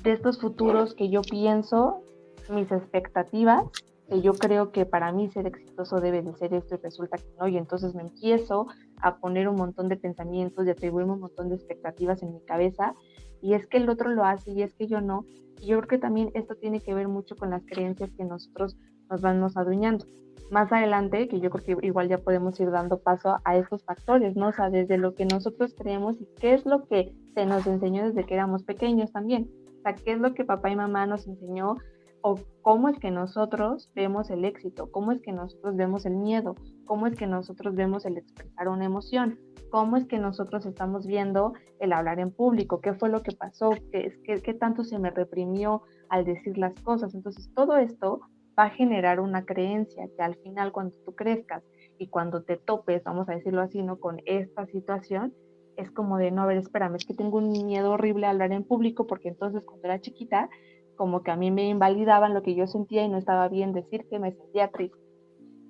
estos futuros que yo pienso, mis expectativas, que yo creo que para mí ser exitoso debe de ser esto y resulta que no, y entonces me empiezo a poner un montón de pensamientos y atribuirme un montón de expectativas en mi cabeza, y es que el otro lo hace y es que yo no. Y yo creo que también esto tiene que ver mucho con las creencias que nosotros nos vamos adueñando. Más adelante, que yo creo que igual ya podemos ir dando paso a estos factores, ¿no? O sea, desde lo que nosotros creemos y qué es lo que se nos enseñó desde que éramos pequeños también. O sea, qué es lo que papá y mamá nos enseñó, o cómo es que nosotros vemos el éxito, cómo es que nosotros vemos el miedo, cómo es que nosotros vemos el expresar una emoción, cómo es que nosotros estamos viendo el hablar en público, qué fue lo que pasó, qué tanto se me reprimió al decir las cosas. Entonces, todo esto va a generar una creencia que al final, cuando tú crezcas y cuando te topes, vamos a decirlo así, ¿no?, con esta situación, es como de, no, a ver, espérame, es que tengo un miedo horrible a hablar en público, porque entonces cuando era chiquita, como que a mí me invalidaban lo que yo sentía y no estaba bien decir que me sentía triste.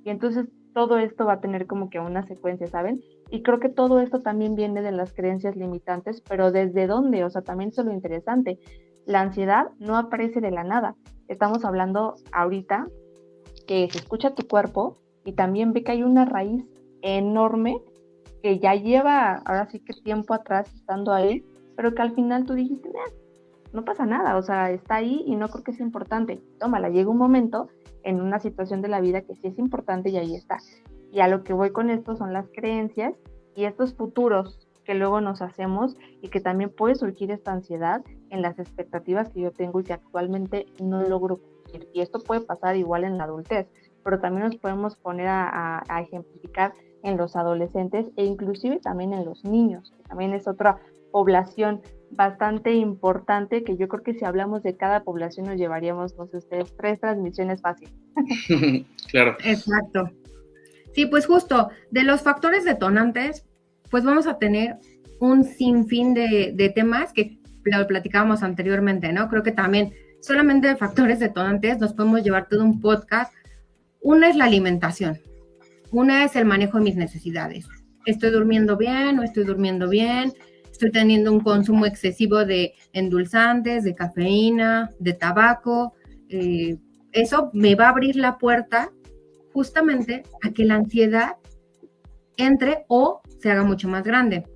Y entonces todo esto va a tener como que una secuencia, ¿saben? Y creo que todo esto también viene de las creencias limitantes, pero ¿desde dónde? O sea, también eso es lo interesante. La ansiedad no aparece de la nada. Estamos hablando ahorita que se escucha tu cuerpo y también ve que hay una raíz enorme que ya lleva, ahora sí que tiempo atrás estando ahí, pero que al final tú dijiste, no pasa nada, o sea, está ahí y no creo que sea importante. Tómala, llega un momento en una situación de la vida que sí es importante y ahí está. Y a lo que voy con esto son las creencias y estos futuros que luego nos hacemos, y que también puede surgir esta ansiedad en las expectativas que yo tengo y que actualmente no logro cumplir. Y esto puede pasar igual en la adultez, pero también nos podemos poner a ejemplificar en los adolescentes e inclusive también en los niños, que también es otra población bastante importante, que yo creo que si hablamos de cada población nos llevaríamos, no sé ustedes, 3 transmisiones fáciles. Claro. Exacto. Sí, pues justo, de los factores detonantes, pues vamos a tener un sinfín de temas que lo platicábamos anteriormente, ¿no? Creo que también solamente de factores detonantes nos podemos llevar todo un podcast. Una es la alimentación, una es el manejo de mis necesidades. ¿Estoy durmiendo bien? ¿No estoy durmiendo bien? ¿Estoy teniendo un consumo excesivo de endulzantes, de cafeína, de tabaco? Eso me va a abrir la puerta justamente a que la ansiedad entre o se haga mucho más grande.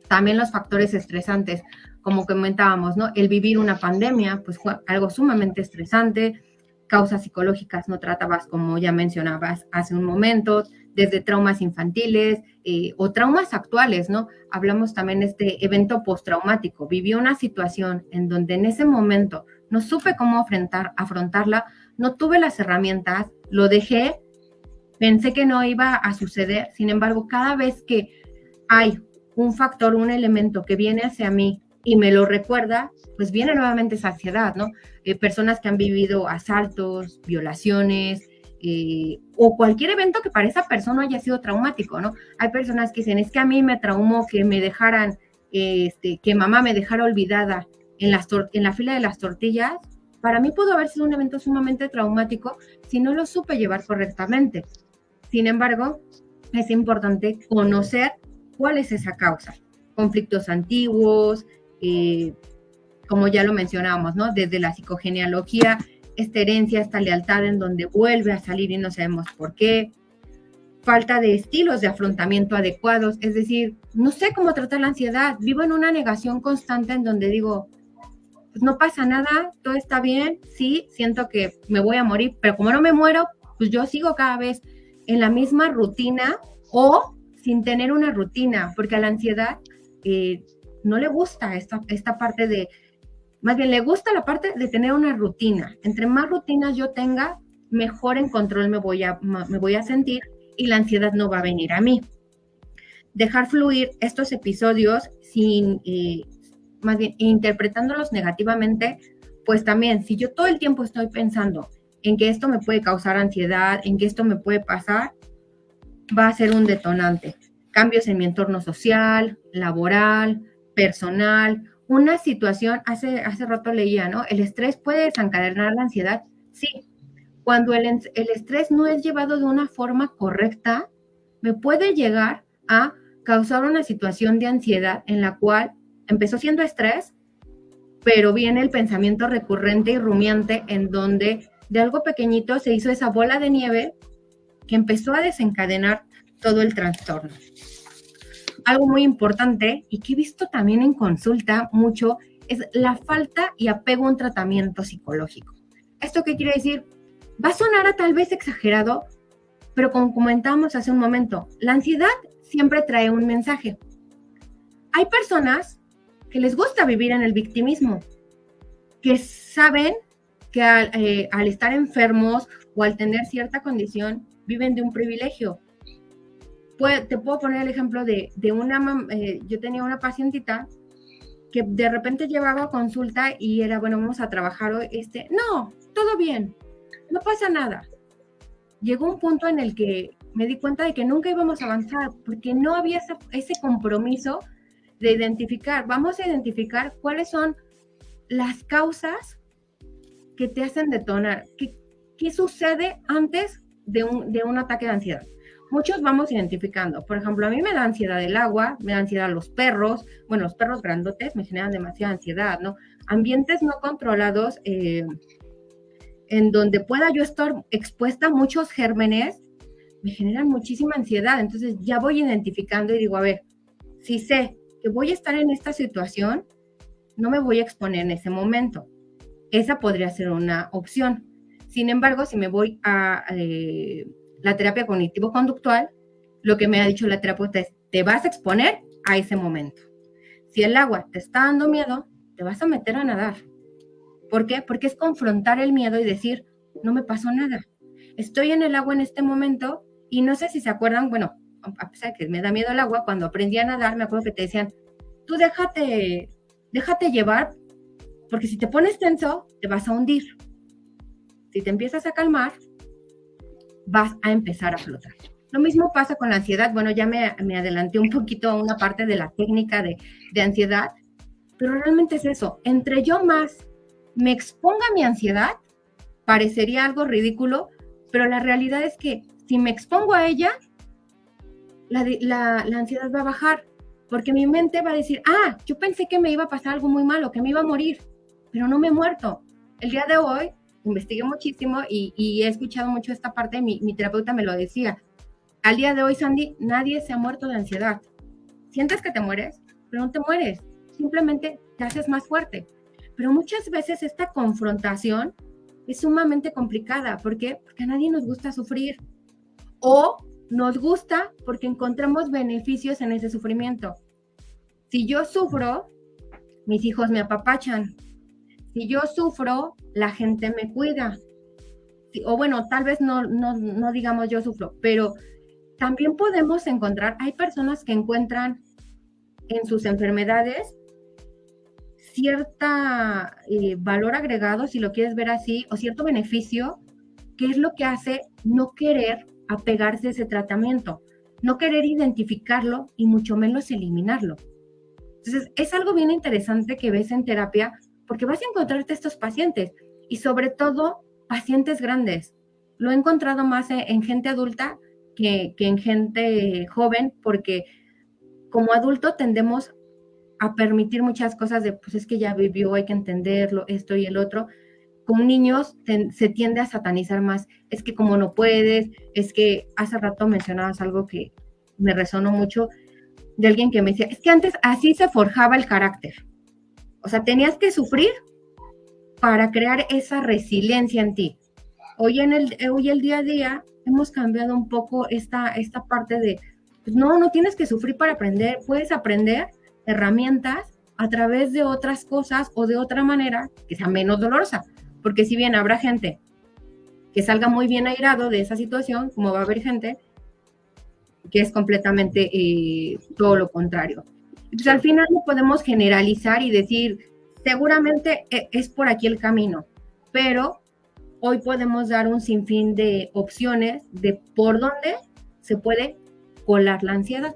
También los factores estresantes, como comentábamos, ¿no? El vivir una pandemia, pues fue algo sumamente estresante. Causas psicológicas no tratabas, como ya mencionabas hace un momento, desde traumas infantiles o traumas actuales, ¿no? Hablamos también de este evento postraumático. Viví una situación en donde en ese momento no supe cómo afrontarla, no tuve las herramientas, lo dejé, pensé que no iba a suceder. Sin embargo, cada vez que hay un factor, un elemento que viene hacia mí y me lo recuerda, pues viene nuevamente esa ansiedad, ¿no? Personas que han vivido asaltos, violaciones, o cualquier evento que para esa persona haya sido traumático, ¿no? Hay personas que dicen, es que a mí me traumó que me dejaran, que mamá me dejara olvidada en la fila de las tortillas. Para mí pudo haber sido un evento sumamente traumático si no lo supe llevar correctamente. Sin embargo, es importante conocer cuál es esa causa. Conflictos antiguos, como ya lo mencionábamos, ¿no? Desde la psicogenealogía, esta herencia, esta lealtad en donde vuelve a salir y no sabemos por qué. Falta de estilos de afrontamiento adecuados, es decir, no sé cómo tratar la ansiedad, vivo en una negación constante en donde digo, pues no pasa nada, todo está bien, sí, siento que me voy a morir, pero como no me muero, pues yo sigo cada vez en la misma rutina o sin tener una rutina, porque a la ansiedad no le gusta esta parte de, más bien le gusta la parte de tener una rutina. Entre más rutinas yo tenga, mejor en control me voy a sentir y la ansiedad no va a venir a mí. Dejar fluir estos episodios sin, más bien interpretándolos negativamente, pues también, si yo todo el tiempo estoy pensando en que esto me puede causar ansiedad, en que esto me puede pasar, va a ser un detonante. Cambios en mi entorno social, laboral, personal, una situación, hace rato leía, ¿no? El estrés puede desencadenar la ansiedad, sí. Cuando el estrés no es llevado de una forma correcta, me puede llegar a causar una situación de ansiedad en la cual empezó siendo estrés, pero viene el pensamiento recurrente y rumiante en donde de algo pequeñito se hizo esa bola de nieve que empezó a desencadenar todo el trastorno. Algo muy importante y que he visto también en consulta mucho es la falta y apego a un tratamiento psicológico. ¿Esto qué quiere decir? Va a sonar a tal vez exagerado, pero como comentábamos hace un momento, la ansiedad siempre trae un mensaje. Hay personas que les gusta vivir en el victimismo, que saben que al estar enfermos o al tener cierta condición, viven de un privilegio. Te puedo poner el ejemplo de yo tenía una pacientita que de repente llevaba consulta y era, bueno, vamos a trabajar hoy, no, todo bien, no pasa nada. Llegó un punto en el que me di cuenta de que nunca íbamos a avanzar porque no había ese compromiso de vamos a identificar cuáles son las causas que te hacen detonar, qué sucede antes de un ataque de ansiedad. Muchos vamos identificando. Por ejemplo, a mí me da ansiedad el agua, me da ansiedad los perros. Bueno, los perros grandotes me generan demasiada ansiedad, ¿no? Ambientes no controlados en donde pueda yo estar expuesta a muchos gérmenes me generan muchísima ansiedad. Entonces ya voy identificando y digo, a ver, si sé que voy a estar en esta situación, no me voy a exponer en ese momento. Esa podría ser una opción. Sin embargo, si me voy a la terapia cognitivo-conductual, lo que me ha dicho la terapeuta es, te vas a exponer a ese momento. Si el agua te está dando miedo, te vas a meter a nadar. ¿Por qué? Porque es confrontar el miedo y decir, no me pasó nada. Estoy en el agua en este momento y no sé si se acuerdan, bueno, a pesar de que me da miedo el agua, cuando aprendí a nadar, me acuerdo que te decían, tú déjate llevar, porque si te pones tenso, te vas a hundir. Si te empiezas a calmar, vas a empezar a flotar. Lo mismo pasa con la ansiedad. Bueno, ya me adelanté un poquito a una parte de la técnica de ansiedad, pero realmente es eso. Entre yo más me exponga a mi ansiedad, parecería algo ridículo, pero la realidad es que si me expongo a ella, la ansiedad va a bajar, porque mi mente va a decir, yo pensé que me iba a pasar algo muy malo, que me iba a morir, pero no me he muerto. El día de hoy investigué muchísimo y he escuchado mucho esta parte, mi terapeuta me lo decía. Al día de hoy, Sandy, nadie se ha muerto de ansiedad. ¿Sientes que te mueres? pero no te mueres, simplemente te haces más fuerte. Pero muchas veces esta confrontación es sumamente complicada. ¿Por qué? Porque a nadie nos gusta sufrir. O nos gusta porque encontramos beneficios en ese sufrimiento. Si yo sufro, mis hijos me apapachan. Si yo sufro, la gente me cuida. O bueno, tal vez no digamos yo sufro, pero también podemos encontrar, hay personas que encuentran en sus enfermedades cierta valor agregado, si lo quieres ver así, o cierto beneficio, que es lo que hace no querer apegarse a ese tratamiento, no querer identificarlo y mucho menos eliminarlo. Entonces, es algo bien interesante que ves en terapia, porque vas a encontrarte estos pacientes, y sobre todo, pacientes grandes. Lo he encontrado más en gente adulta que en gente joven, porque como adulto tendemos a permitir muchas cosas de, pues es que ya vivió, hay que entenderlo, esto y el otro. Con niños se tiende a satanizar más. Es que como no puedes, es que hace rato mencionabas algo que me resonó mucho, de alguien que me decía, es que antes así se forjaba el carácter. O sea, tenías que sufrir para crear esa resiliencia en ti. Hoy el día a día hemos cambiado un poco esta parte de, pues no tienes que sufrir para aprender, puedes aprender herramientas a través de otras cosas o de otra manera que sea menos dolorosa, porque si bien habrá gente que salga muy bien airado de esa situación, como va a haber gente que es completamente todo lo contrario. Entonces al final no podemos generalizar y decir, seguramente es por aquí el camino, pero hoy podemos dar un sinfín de opciones de por dónde se puede colar la ansiedad.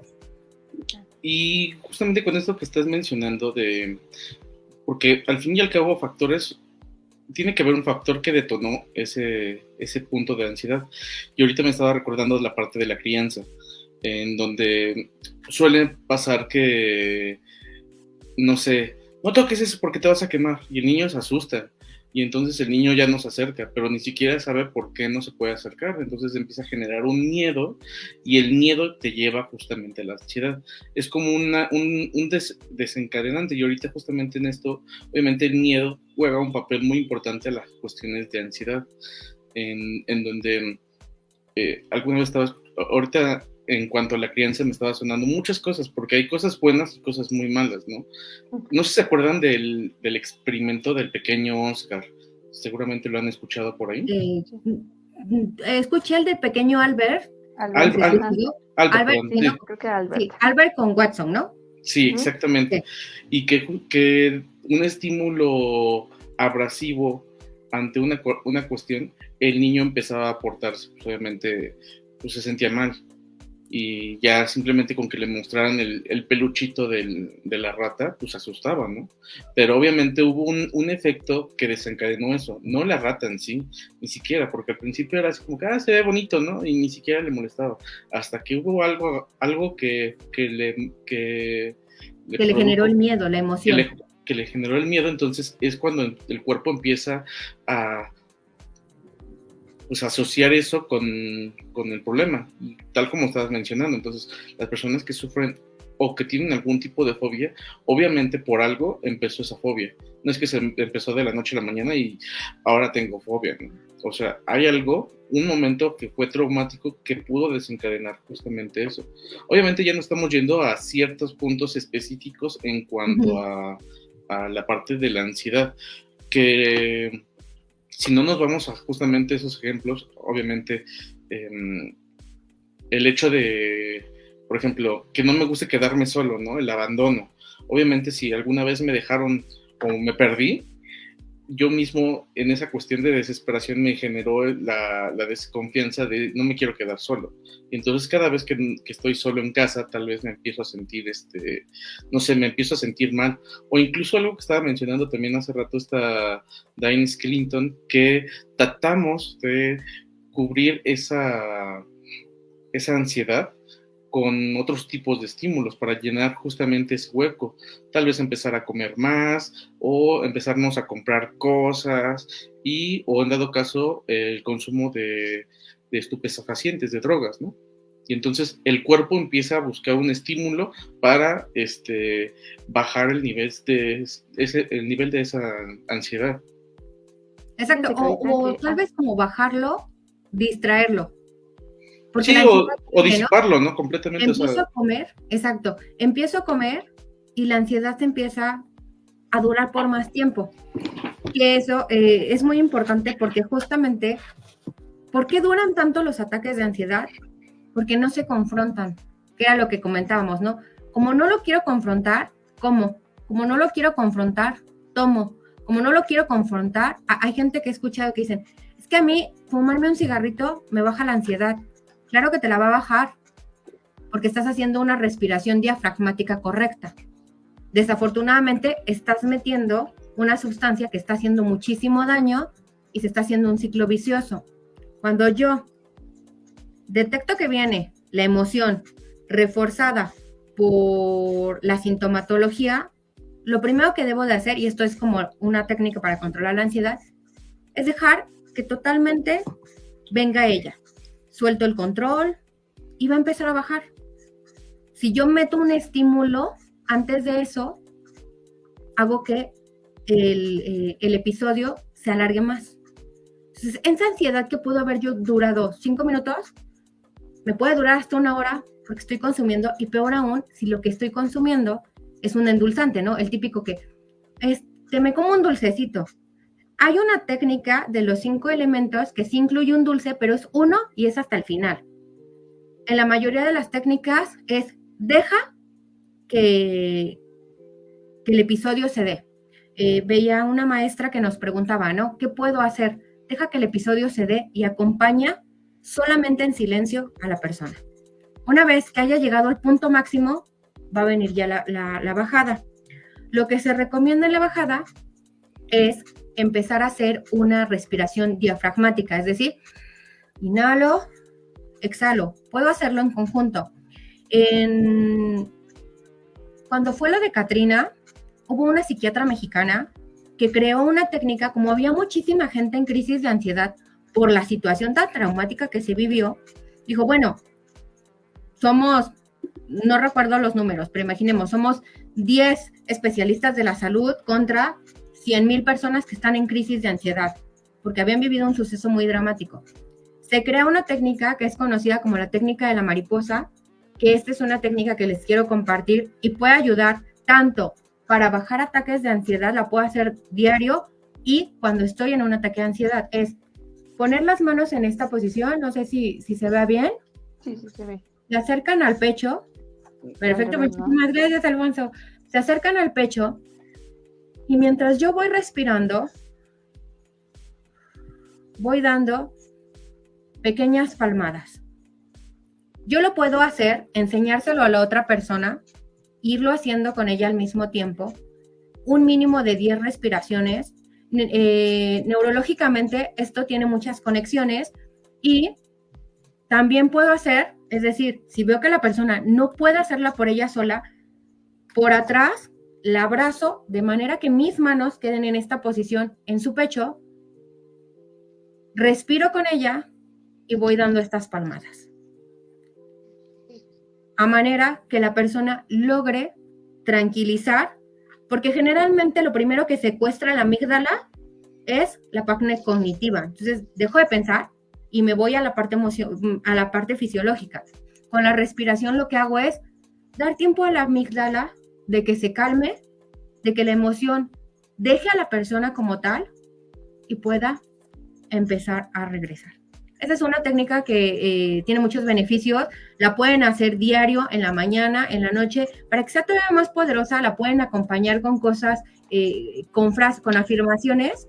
Y justamente con esto que estás mencionando porque al fin y al cabo factores, tiene que haber un factor que detonó ese punto de ansiedad. Y ahorita me estaba recordando la parte de la crianza, en donde suele pasar que, no sé, no toques eso porque te vas a quemar, y el niño se asusta. Y entonces el niño ya no se acerca, pero ni siquiera sabe por qué no se puede acercar. Entonces empieza a generar un miedo, y el miedo te lleva justamente a la ansiedad. Es como un desencadenante, y ahorita justamente en esto, obviamente el miedo juega un papel muy importante a las cuestiones de ansiedad, en donde alguna vez ahorita en cuanto a la crianza me estaba sonando muchas cosas, porque hay cosas buenas y cosas muy malas, ¿no? No sé si se acuerdan del experimento del pequeño Oscar. Seguramente lo han escuchado por ahí. Escuché el del pequeño Albert. Albert, sí, ¿no? Creo que Albert. Sí, Albert con Watson, ¿no? Sí, exactamente. Sí. Y que un estímulo abrasivo ante una cuestión, el niño empezaba a portarse, pues, obviamente, pues se sentía mal. Y ya simplemente con que le mostraran el peluchito de la rata, pues asustaba, ¿no? Pero obviamente hubo un efecto que desencadenó eso, no la rata en sí, ni siquiera, porque al principio era así como que, se ve bonito, ¿no? Y ni siquiera le molestaba, hasta que hubo algo que le generó el miedo, la emoción. Que le generó el miedo. Entonces es cuando el cuerpo empieza a pues asociar eso con el problema, tal como estabas mencionando. Entonces, las personas que sufren o que tienen algún tipo de fobia, obviamente por algo empezó esa fobia. No es que se empezó de la noche a la mañana y ahora tengo fobia, ¿no? O sea, hay algo, un momento que fue traumático que pudo desencadenar justamente eso. Obviamente ya no estamos yendo a ciertos puntos específicos en cuanto a la parte de la ansiedad, que si no nos vamos a justamente esos ejemplos, obviamente el hecho de, por ejemplo, que no me guste quedarme solo, ¿no? El abandono. Obviamente si alguna vez me dejaron o me perdí, yo mismo en esa cuestión de desesperación me generó la desconfianza de no me quiero quedar solo. Y entonces cada vez que estoy solo en casa, tal vez me empiezo a sentir, no sé, me empiezo a sentir mal. O incluso algo que estaba mencionando también hace rato esta Diane Clinton, que tratamos de cubrir esa ansiedad con otros tipos de estímulos para llenar justamente ese hueco. Tal vez empezar a comer más o empezarnos a comprar cosas o en dado caso el consumo de estupefacientes, de drogas, ¿no? y entonces el cuerpo empieza a buscar un estímulo para bajar el nivel de esa ansiedad. Exacto, o tal vez como bajarlo, distraerlo. Porque sí, o disiparlo, ¿no? Completamente. Empiezo a comer, exacto, empiezo a comer y la ansiedad empieza a durar por más tiempo. Y eso es muy importante porque justamente, ¿por qué duran tanto los ataques de ansiedad? Porque no se confrontan, que era lo que comentábamos, ¿no? Como no lo quiero confrontar, como no lo quiero confrontar, tomo, como no lo quiero confrontar, hay gente que he escuchado que dicen, es que a mí fumarme un cigarrito me baja la ansiedad. Claro que te la va a bajar, porque estás haciendo una respiración diafragmática correcta. Desafortunadamente, estás metiendo una sustancia que está haciendo muchísimo daño y se está haciendo un ciclo vicioso. Cuando yo detecto que viene la emoción reforzada por la sintomatología, lo primero que debo de hacer, y esto es como una técnica para controlar la ansiedad, es dejar que totalmente venga ella. Suelto el control y va a empezar a bajar. Si yo meto un estímulo, antes de eso, hago que el episodio se alargue más. Entonces, esa ansiedad que pudo haber yo durado 5 minutos, me puede durar hasta 1 hora porque estoy consumiendo, y peor aún, si lo que estoy consumiendo es un endulzante, ¿no? El típico que me como un dulcecito. Hay una técnica de los 5 elementos que sí incluye un dulce, pero es uno y es hasta el final. En la mayoría de las técnicas es deja que el episodio se dé. Veía una maestra que nos preguntaba, ¿no? ¿Qué puedo hacer? Deja que el episodio se dé y acompaña solamente en silencio a la persona. Una vez que haya llegado al punto máximo, va a venir ya la bajada. Lo que se recomienda en la bajada es empezar a hacer una respiración diafragmática, es decir, inhalo, exhalo. Puedo hacerlo en conjunto. Cuando fue lo de Katrina, hubo una psiquiatra mexicana que creó una técnica, como había muchísima gente en crisis de ansiedad por la situación tan traumática que se vivió, dijo, bueno, somos, no recuerdo los números, pero imaginemos, somos 10 especialistas de la salud contra 100,000 personas que están en crisis de ansiedad, porque habían vivido un suceso muy dramático. Se crea una técnica que es conocida como la técnica de la mariposa, que esta es una técnica que les quiero compartir y puede ayudar tanto para bajar ataques de ansiedad, la puedo hacer diario, y cuando estoy en un ataque de ansiedad, es poner las manos en esta posición, no sé si se ve bien. Sí, se ve. Se acercan al pecho. Perfecto, muchísimas gracias, Alfonso. Se acercan al pecho y mientras yo voy respirando, voy dando pequeñas palmadas. Yo lo puedo hacer, enseñárselo a la otra persona, irlo haciendo con ella al mismo tiempo, un mínimo de 10 respiraciones. Neurológicamente esto tiene muchas conexiones, y también puedo hacer, es decir, si veo que la persona no puede hacerla por ella sola, por atrás la abrazo de manera que mis manos queden en esta posición en su pecho, respiro con ella y voy dando estas palmadas, a manera que la persona logre tranquilizar, porque generalmente lo primero que secuestra la amígdala es la parte cognitiva. Entonces dejo de pensar y me voy a la parte fisiológica. Con la respiración lo que hago es dar tiempo a la amígdala de que se calme, de que la emoción deje a la persona como tal y pueda empezar a regresar. Esa es una técnica que tiene muchos beneficios. La pueden hacer diario, en la mañana, en la noche. Para que sea todavía más poderosa, la pueden acompañar con cosas, con afirmaciones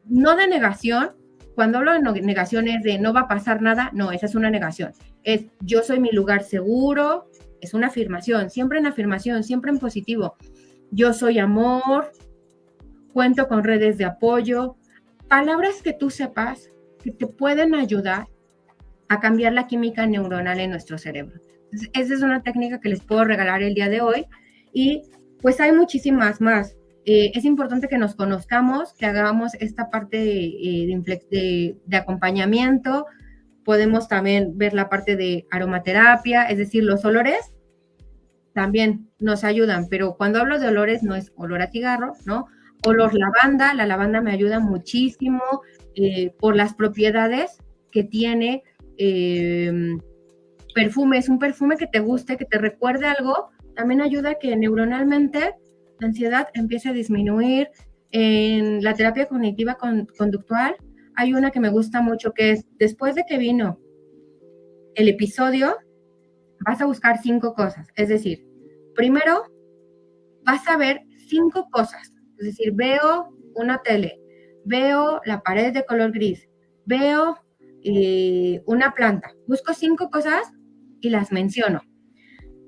no de negación. Cuando hablo de negaciones de no va a pasar nada, no, esa es una negación. Es yo soy mi lugar seguro, es una afirmación, siempre en afirmación, siempre en positivo. Yo soy amor, cuento con redes de apoyo, palabras que tú sepas que te pueden ayudar a cambiar la química neuronal en nuestro cerebro. Entonces, esa es una técnica que les puedo regalar el día de hoy, y pues hay muchísimas más. Es importante que nos conozcamos, que hagamos esta parte de acompañamiento, Podemos también ver la parte de aromaterapia, es decir, los olores también nos ayudan, pero cuando hablo de olores no es olor a cigarro, ¿no? Olor lavanda, la lavanda me ayuda muchísimo por las propiedades que tiene. Perfume, es un perfume que te guste, que te recuerde algo, también ayuda a que neuronalmente la ansiedad empiece a disminuir. En la terapia cognitiva conductual hay una que me gusta mucho, que es después de que vino el episodio, vas a buscar 5 cosas. Es decir, primero vas a ver 5 cosas. Es decir, veo una tele, veo la pared de color gris, veo una planta. Busco 5 cosas y las menciono.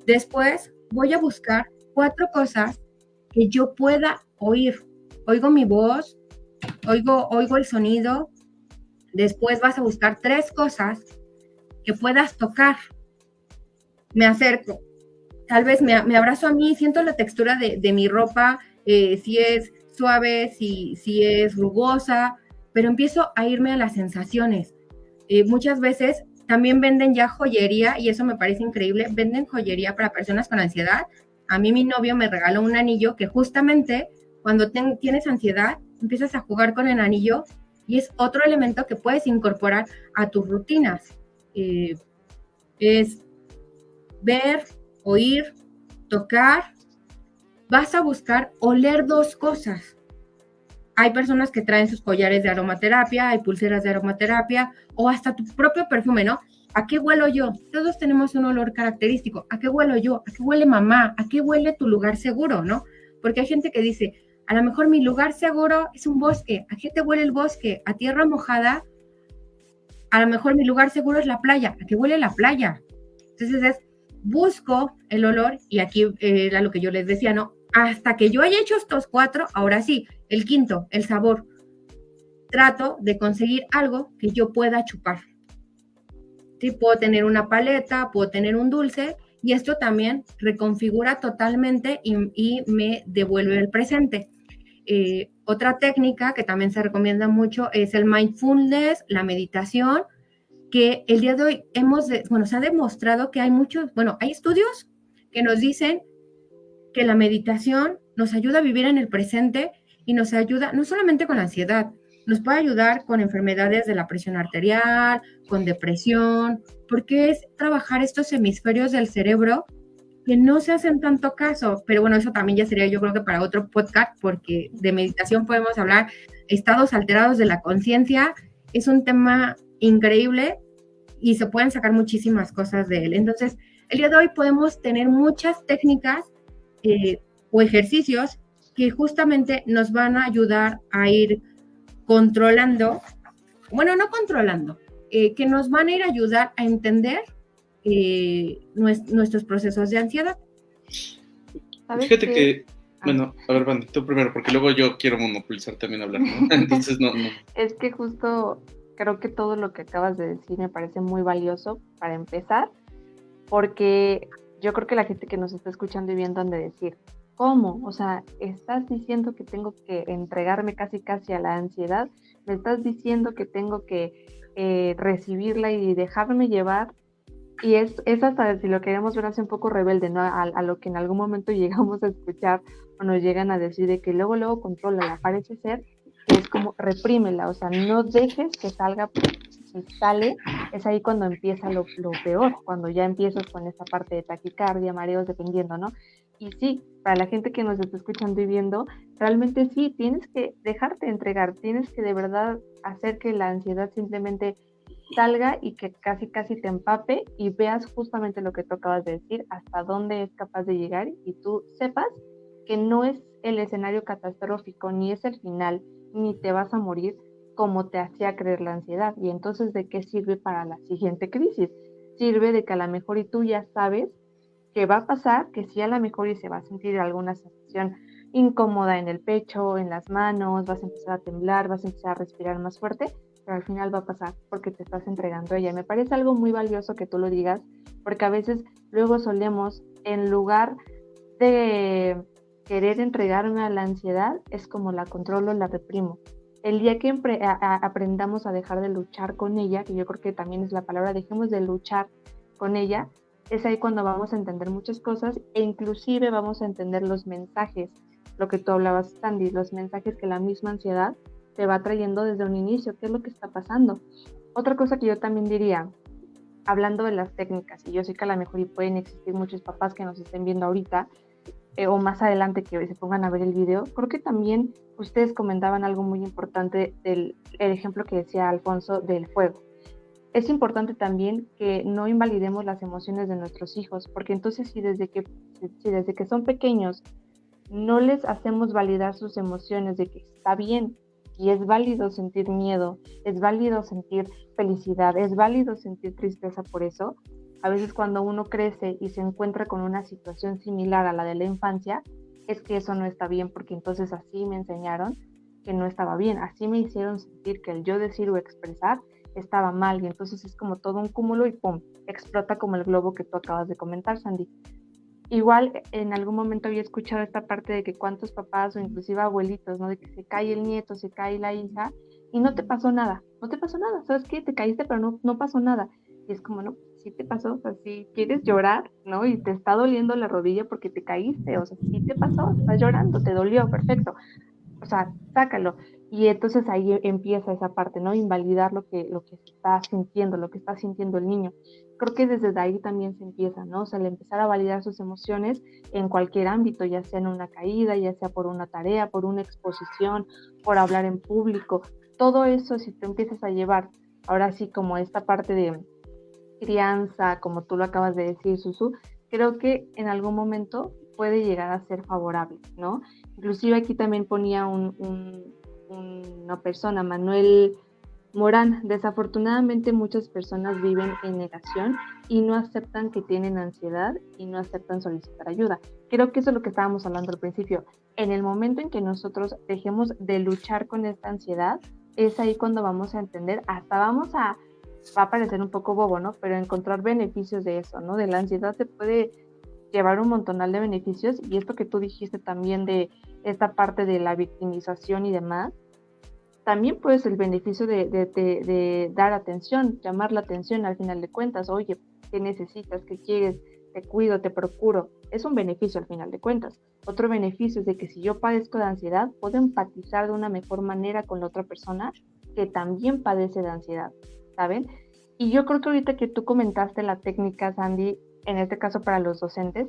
Después voy a buscar 4 cosas que yo pueda oír. Oigo mi voz, oigo el sonido. Después vas a buscar 3 cosas que puedas tocar. Me acerco, tal vez me abrazo a mí, siento la textura de mi ropa, si es suave, si es rugosa, pero empiezo a irme a las sensaciones. Muchas veces también venden ya joyería, y eso me parece increíble, venden joyería para personas con ansiedad. A mí mi novio me regaló un anillo que justamente cuando tienes ansiedad, empiezas a jugar con el anillo y es otro elemento que puedes incorporar a tus rutinas. Es ver, oír, tocar. Vas a buscar oler 2 cosas. Hay personas que traen sus collares de aromaterapia, hay pulseras de aromaterapia o hasta tu propio perfume, ¿no? ¿A qué huelo yo? Todos tenemos un olor característico. ¿A qué huelo yo? ¿A qué huele mamá? ¿A qué huele tu lugar seguro, no? Porque hay gente que dice, a lo mejor mi lugar seguro es un bosque. ¿A qué te huele el bosque? ¿A tierra mojada? A lo mejor mi lugar seguro es la playa. ¿A qué huele la playa? Entonces busco el olor y aquí era lo que yo les decía, ¿no? Hasta que yo haya hecho estos 4, ahora sí, el quinto, el sabor. Trato de conseguir algo que yo pueda chupar. Sí, puedo tener una paleta, puedo tener un dulce, y esto también reconfigura totalmente y me devuelve el presente. Otra técnica que también se recomienda mucho es el mindfulness, la meditación, que el día de hoy se ha demostrado que hay estudios que nos dicen que la meditación nos ayuda a vivir en el presente y nos ayuda no solamente con la ansiedad, nos puede ayudar con enfermedades de la presión arterial, con depresión, porque es trabajar estos hemisferios del cerebro que no se hacen tanto caso, pero bueno, eso también ya sería yo creo que para otro podcast, porque de meditación podemos hablar, estados alterados de la conciencia, es un tema increíble y se pueden sacar muchísimas cosas de él. Entonces, el día de hoy podemos tener muchas técnicas o ejercicios que justamente nos van a ayudar a ir controlando, no controlando, que nos van a ir a ayudar a entender nuestros procesos de ansiedad. Fíjate que, bueno, a ver, Vane, tú primero, porque luego yo quiero monopolizar también hablar, ¿no? Entonces, no. Es que justo creo que todo lo que acabas de decir me parece muy valioso para empezar, porque yo creo que la gente que nos está escuchando y viendo han de decir, ¿cómo? O sea, estás diciendo que tengo que entregarme casi a la ansiedad, me estás diciendo que tengo que recibirla y dejarme llevar, y es hasta, si lo queremos ver así, un poco rebelde, ¿no? A lo que en algún momento llegamos a escuchar o nos llegan a decir de que luego contrólala, parece ser que es como reprímela, o sea, no dejes que salga, porque si sale, es ahí cuando empieza lo peor, cuando ya empiezas con esta parte de taquicardia, mareos, dependiendo, ¿no? Y sí, para la gente que nos está escuchando y viendo, realmente sí, tienes que dejarte entregar, tienes que de verdad hacer que la ansiedad simplemente salga y que casi te empape y veas justamente lo que tú acabas de decir, hasta dónde es capaz de llegar y tú sepas que no es el escenario catastrófico, ni es el final, ni te vas a morir como te hacía creer la ansiedad. Y entonces, ¿de qué sirve para la siguiente crisis? Sirve de que a lo mejor y tú ya sabes que va a pasar, que sí a lo mejor y se va a sentir alguna sensación incómoda en el pecho, en las manos, vas a empezar a temblar, vas a empezar a respirar más fuerte, pero al final va a pasar porque te estás entregando a ella. Me parece algo muy valioso que tú lo digas, porque a veces luego solemos, en lugar de querer entregarme a la ansiedad, es como la controlo, la reprimo. El día que aprendamos a dejar de luchar con ella, que yo creo que también es la palabra, dejemos de luchar con ella, es ahí cuando vamos a entender muchas cosas e inclusive vamos a entender los mensajes, lo que tú hablabas, Sandy, los mensajes que la misma ansiedad te va trayendo desde un inicio, qué es lo que está pasando. Otra cosa que yo también diría, hablando de las técnicas, y yo sé que a lo mejor y pueden existir muchos papás que nos estén viendo ahorita, o más adelante que se pongan a ver el video, creo que también ustedes comentaban algo muy importante del el ejemplo que decía Alfonso del fuego. Es importante también que no invalidemos las emociones de nuestros hijos, porque entonces si desde que son pequeños no les hacemos validar sus emociones de que está bien y es válido sentir miedo, es válido sentir felicidad, es válido sentir tristeza por eso, a veces cuando uno crece y se encuentra con una situación similar a la de la infancia, es que eso no está bien, porque entonces así me enseñaron que no estaba bien, así me hicieron sentir que el yo decir o expresar estaba mal, y entonces es como todo un cúmulo y ¡pum!, explota como el globo que tú acabas de comentar, Sandy. Igual en algún momento había escuchado esta parte de que cuántos papás o inclusive abuelitos, ¿no? De que se cae el nieto, se cae la hija y no te pasó nada, ¿sabes qué? Te caíste pero no pasó nada. Y es como, no, sí te pasó, o sea, si quieres llorar, ¿no? Y te está doliendo la rodilla porque te caíste, o sea, sí te pasó, estás llorando, te dolió, perfecto. O sea, sácalo. Y entonces ahí empieza esa parte, ¿no? Invalidar lo que se está sintiendo, lo que está sintiendo el niño. Creo que desde ahí también se empieza, ¿no? O sea, el empezar a validar sus emociones en cualquier ámbito, ya sea en una caída, ya sea por una tarea, por una exposición, por hablar en público. Todo eso, si tú empiezas a llevar, ahora sí, como esta parte de crianza, como tú lo acabas de decir, Susu, creo que en algún momento puede llegar a ser favorable, ¿no? Inclusive aquí también ponía una persona, Manuel Morán, desafortunadamente muchas personas viven en negación y no aceptan que tienen ansiedad y no aceptan solicitar ayuda. Creo que eso es lo que estábamos hablando al principio. En el momento en que nosotros dejemos de luchar con esta ansiedad, es ahí cuando vamos a entender, hasta va a parecer un poco bobo, ¿no? Pero encontrar beneficios de eso, ¿no? De la ansiedad se puede llevar un montonal de beneficios, y esto que tú dijiste también de esta parte de la victimización y demás, también pues el beneficio de dar atención, llamar la atención al final de cuentas, oye, ¿qué necesitas? ¿Qué quieres? Te cuido, te procuro. Es un beneficio al final de cuentas. Otro beneficio es de que si yo padezco de ansiedad, puedo empatizar de una mejor manera con la otra persona que también padece de ansiedad, ¿saben? Y yo creo que ahorita que tú comentaste la técnica, Sandy, en este caso para los docentes,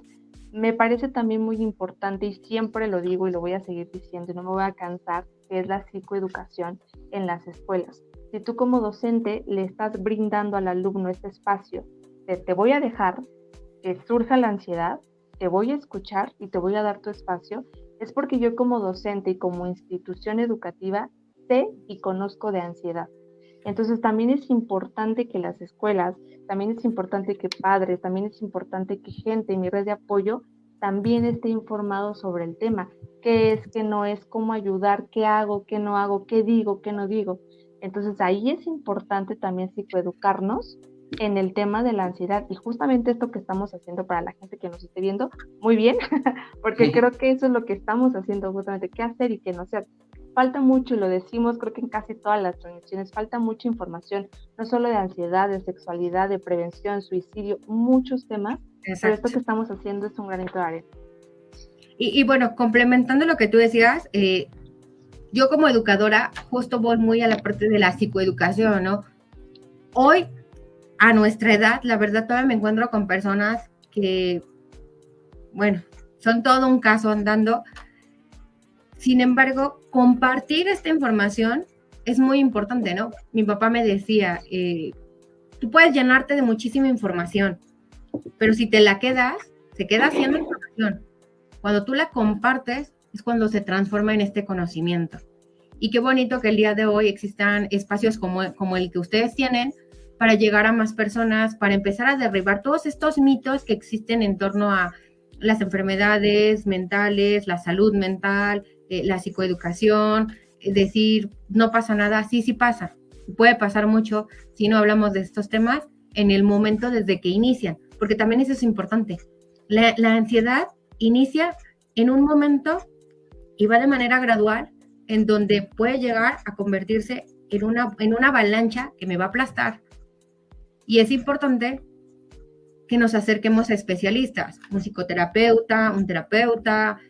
me parece también muy importante, y siempre lo digo y lo voy a seguir diciendo y no me voy a cansar, que es la psicoeducación en las escuelas. Si tú como docente le estás brindando al alumno este espacio de te voy a dejar que surja la ansiedad, te voy a escuchar y te voy a dar tu espacio, es porque yo como docente y como institución educativa sé y conozco de ansiedad. Entonces también es importante que las escuelas, también es importante que padres, también es importante que gente en mi red de apoyo también esté informado sobre el tema, qué es, qué no es, cómo ayudar, qué hago, qué no hago, qué digo, qué no digo. Entonces ahí es importante también psicoeducarnos en el tema de la ansiedad, y justamente esto que estamos haciendo para la gente que nos esté viendo, muy bien, porque creo que eso es lo que estamos haciendo justamente, qué hacer y qué no hacer. Falta mucho, y lo decimos creo que en casi todas las transmisiones, falta mucha información, no solo de ansiedad, de sexualidad, de prevención, suicidio, muchos temas. Exacto. Pero esto que estamos haciendo es un granito de arena. Y bueno, complementando lo que tú decías, yo como educadora justo voy muy a la parte de la psicoeducación, ¿no? Hoy, a nuestra edad, la verdad todavía me encuentro con personas que, bueno, son todo un caso andando. Sin embargo, compartir esta información es muy importante, ¿no? Mi papá me decía, tú puedes llenarte de muchísima información, pero si te la quedas, se queda siendo información. Cuando tú la compartes, es cuando se transforma en este conocimiento. Y qué bonito que el día de hoy existan espacios como el que ustedes tienen para llegar a más personas, para empezar a derribar todos estos mitos que existen en torno a las enfermedades mentales, la salud mental, la psicoeducación, decir no pasa nada, sí pasa, puede pasar mucho si no hablamos de estos temas en el momento desde que inician, porque también eso es importante. La ansiedad inicia en un momento y va de manera gradual, en donde puede llegar a convertirse en una avalancha que me va a aplastar. Y es importante que nos acerquemos a especialistas, un psicoterapeuta, un terapeuta,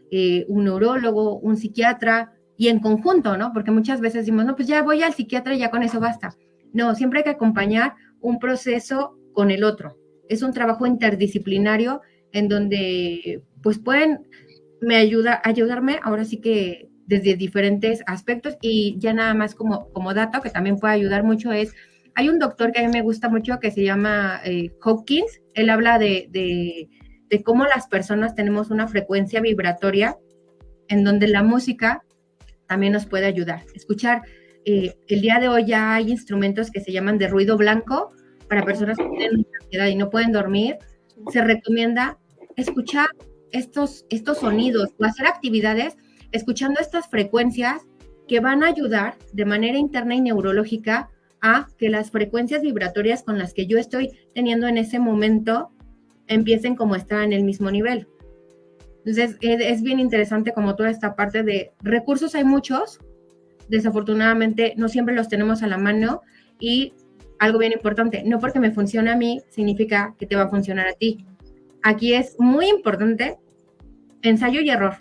un neurólogo, un psiquiatra, y en conjunto, ¿no? Porque muchas veces decimos, no, pues ya voy al psiquiatra y ya con eso basta. No, siempre hay que acompañar un proceso con el otro. Es un trabajo interdisciplinario en donde, pues pueden ayudarme ahora sí que desde diferentes aspectos, y ya nada más como dato que también puede ayudar mucho es, hay un doctor que a mí me gusta mucho que se llama Hawkins. Él habla de cómo las personas tenemos una frecuencia vibratoria en donde la música también nos puede ayudar. Escuchar, el día de hoy ya hay instrumentos que se llaman de ruido blanco para personas que tienen ansiedad y no pueden dormir. Se recomienda escuchar estos sonidos o hacer actividades escuchando estas frecuencias que van a ayudar de manera interna y neurológica a que las frecuencias vibratorias con las que yo estoy teniendo en ese momento empiecen como a estar en el mismo nivel. Entonces, es bien interesante como toda esta parte de recursos hay muchos, desafortunadamente no siempre los tenemos a la mano, y algo bien importante, no porque me funcione a mí significa que te va a funcionar a ti. Aquí es muy importante ensayo y error.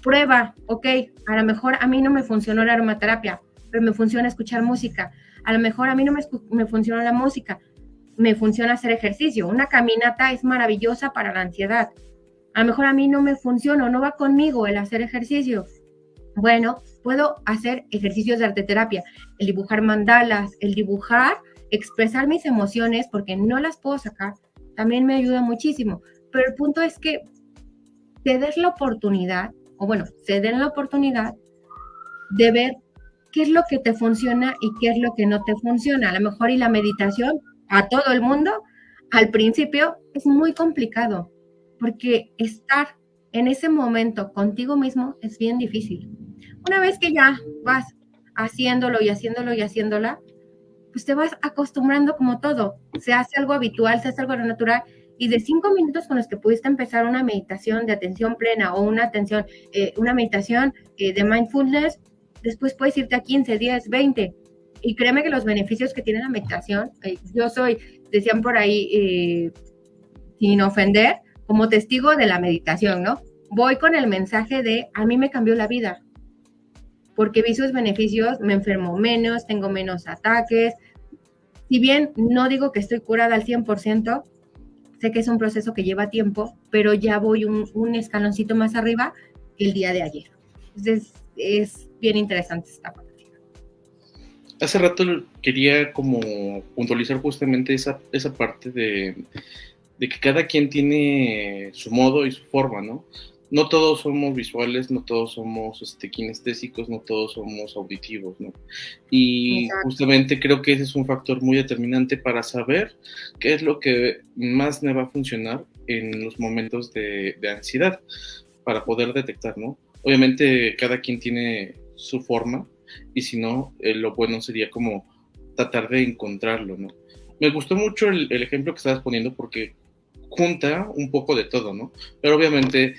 Prueba, ok, a lo mejor a mí no me funcionó la aromaterapia, pero me funciona escuchar música. A lo mejor a mí no me funciona la música, me funciona hacer ejercicio. Una caminata es maravillosa para la ansiedad. A lo mejor a mí no me funciona, no va conmigo el hacer ejercicio. Bueno, puedo hacer ejercicios de arteterapia, el dibujar mandalas, el dibujar, expresar mis emociones porque no las puedo sacar, también me ayuda muchísimo. Pero el punto es que te des la oportunidad, o bueno, se den la oportunidad de ver qué es lo que te funciona y qué es lo que no te funciona. A lo mejor y la meditación a todo el mundo al principio es muy complicado, porque estar en ese momento contigo mismo es bien difícil. Una vez que ya vas haciéndolo y haciéndolo y haciéndola, pues te vas acostumbrando como todo. Se hace algo habitual, se hace algo natural, y de 5 minutos con los que pudiste empezar una meditación de atención plena o una meditación de mindfulness, después puedes irte a 15, 10, 20. Y créeme que los beneficios que tiene la meditación, decían por ahí, sin ofender, como testigo de la meditación, ¿no? Voy con el mensaje de, a mí me cambió la vida, porque vi sus beneficios, me enfermo menos, tengo menos ataques. Si bien no digo que estoy curada al 100%, sé que es un proceso que lleva tiempo, pero ya voy un escaloncito más arriba que el día de ayer. Entonces, es bien interesante esta parte. Hace rato quería como puntualizar justamente esa parte de que cada quien tiene su modo y su forma, ¿no? No todos somos visuales, no todos somos kinestésicos, no todos somos auditivos, ¿no? Y exacto, justamente creo que ese es un factor muy determinante para saber qué es lo que más me va a funcionar en los momentos de ansiedad, para poder detectar, ¿no? Obviamente cada quien tiene su forma, y si no, lo bueno sería como tratar de encontrarlo, ¿no? Me gustó mucho el ejemplo que estabas poniendo, porque junta un poco de todo, ¿no? Pero obviamente,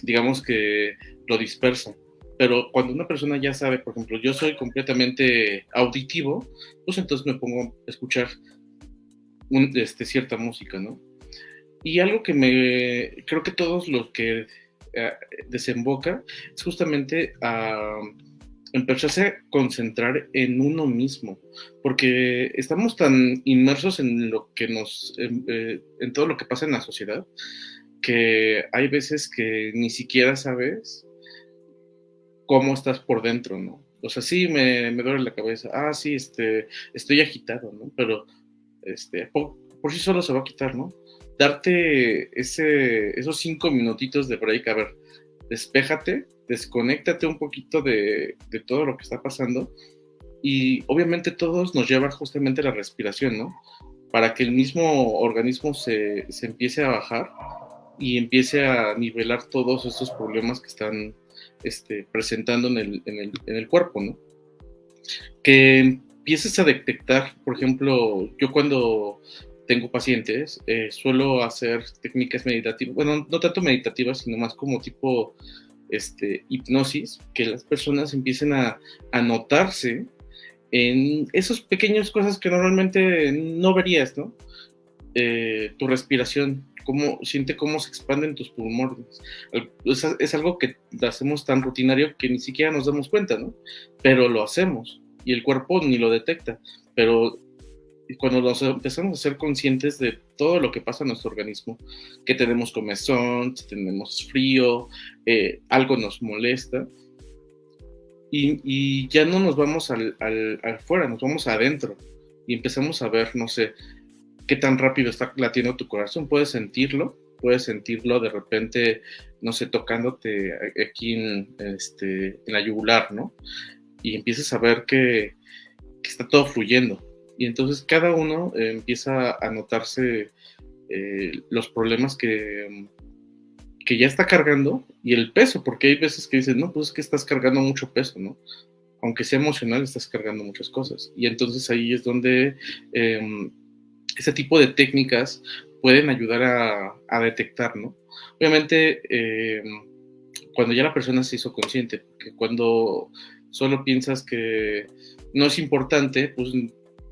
digamos que lo dispersa. Pero cuando una persona ya sabe, por ejemplo, yo soy completamente auditivo, pues entonces me pongo a escuchar cierta música, ¿no? Y algo que creo que todos los que desemboca es justamente a empezarse a concentrar en uno mismo, porque estamos tan inmersos en lo que en todo lo que pasa en la sociedad, que hay veces que ni siquiera sabes cómo estás por dentro, ¿no? O sea, sí, me duele la cabeza, sí, estoy agitado, ¿no? Pero por sí solo se va a quitar, ¿no? Darte esos 5 minutitos de break, a ver, despéjate, desconéctate un poquito de todo lo que está pasando, y obviamente todos nos lleva justamente a la respiración, ¿no? Para que el mismo organismo se empiece a bajar y empiece a nivelar todos estos problemas que están presentando en el cuerpo, ¿no? Que empieces a detectar, por ejemplo, yo cuando tengo pacientes, suelo hacer técnicas meditativas, bueno, no tanto meditativas, sino más como tipo hipnosis, que las personas empiecen a notarse en esas pequeñas cosas que normalmente no verías, ¿no? Tu respiración, siente cómo se expanden tus pulmones. Es algo que lo hacemos tan rutinario que ni siquiera nos damos cuenta, ¿no? Pero lo hacemos y el cuerpo ni lo detecta. Pero cuando nos empezamos a ser conscientes de todo lo que pasa en nuestro organismo, que tenemos comezón, si tenemos frío, algo nos molesta, y ya no nos vamos al afuera, nos vamos adentro y empezamos a ver, no sé, qué tan rápido está latiendo tu corazón. Puedes sentirlo de repente, no sé, tocándote aquí en la yugular, ¿no? Y empiezas a ver que está todo fluyendo. Y entonces cada uno empieza a notarse los problemas que ya está cargando y el peso, porque hay veces que dicen, no, pues es que estás cargando mucho peso, ¿no? Aunque sea emocional, estás cargando muchas cosas. Y entonces ahí es donde ese tipo de técnicas pueden ayudar a detectar, ¿no? Obviamente, cuando ya la persona se hizo consciente, porque cuando solo piensas que no es importante, pues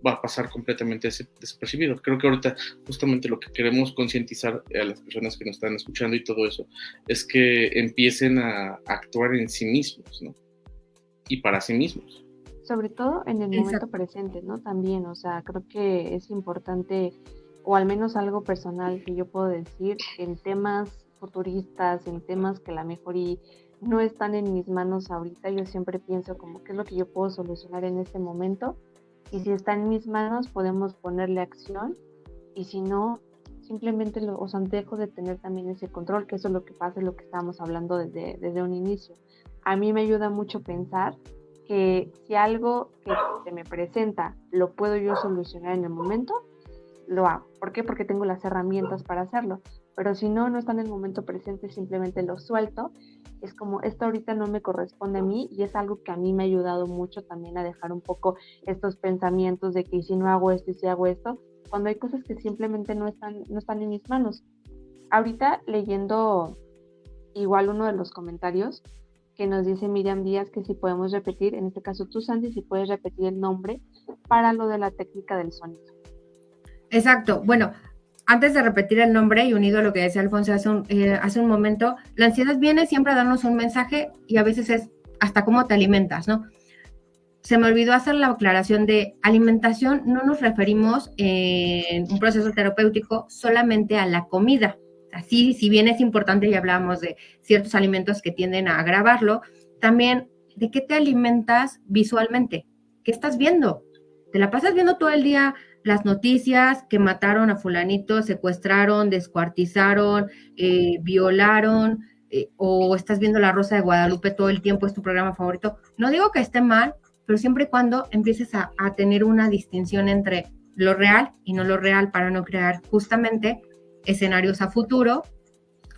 va a pasar completamente desapercibido. Creo que ahorita justamente lo que queremos concientizar a las personas que nos están escuchando y todo eso es que empiecen a actuar en sí mismos, ¿no? Y para sí mismos. Sobre todo en el momento presente, ¿no? También, o sea, creo que es importante, o al menos algo personal que yo puedo decir, en temas futuristas, en temas que a lo mejor y no están en mis manos ahorita, yo siempre pienso como qué es lo que yo puedo solucionar en este momento. Y si está en mis manos, podemos ponerle acción. Y si no, simplemente dejo de tener también ese control, que eso es lo que pasa, es lo que estábamos hablando desde un inicio. A mí me ayuda mucho pensar que si algo que se me presenta lo puedo yo solucionar en el momento, lo hago. ¿Por qué? Porque tengo las herramientas para hacerlo. Pero si no está en el momento presente, simplemente lo suelto. Es como, esto ahorita no me corresponde a mí, y es algo que a mí me ha ayudado mucho también a dejar un poco estos pensamientos de que si no hago esto y si hago esto, cuando hay cosas que simplemente no están en mis manos. Ahorita leyendo igual uno de los comentarios que nos dice Miriam Díaz que si podemos repetir, en este caso tú, Sandy, si puedes repetir el nombre para lo de la técnica del sonido. Exacto. Bueno, antes de repetir el nombre y unido a lo que decía Alfonso hace un momento, la ansiedad viene siempre a darnos un mensaje y a veces es hasta cómo te alimentas, ¿no? Se me olvidó hacer la aclaración de alimentación, no nos referimos en un proceso terapéutico solamente a la comida. Así, si bien es importante y hablábamos de ciertos alimentos que tienden a agravarlo, también de qué te alimentas visualmente, qué estás viendo. ¿Te la pasas viendo todo el día las noticias que mataron a fulanito, secuestraron, descuartizaron, violaron, o estás viendo La Rosa de Guadalupe todo el tiempo, es tu programa favorito? No digo que esté mal, pero siempre y cuando empieces a tener una distinción entre lo real y no lo real para no crear justamente escenarios a futuro.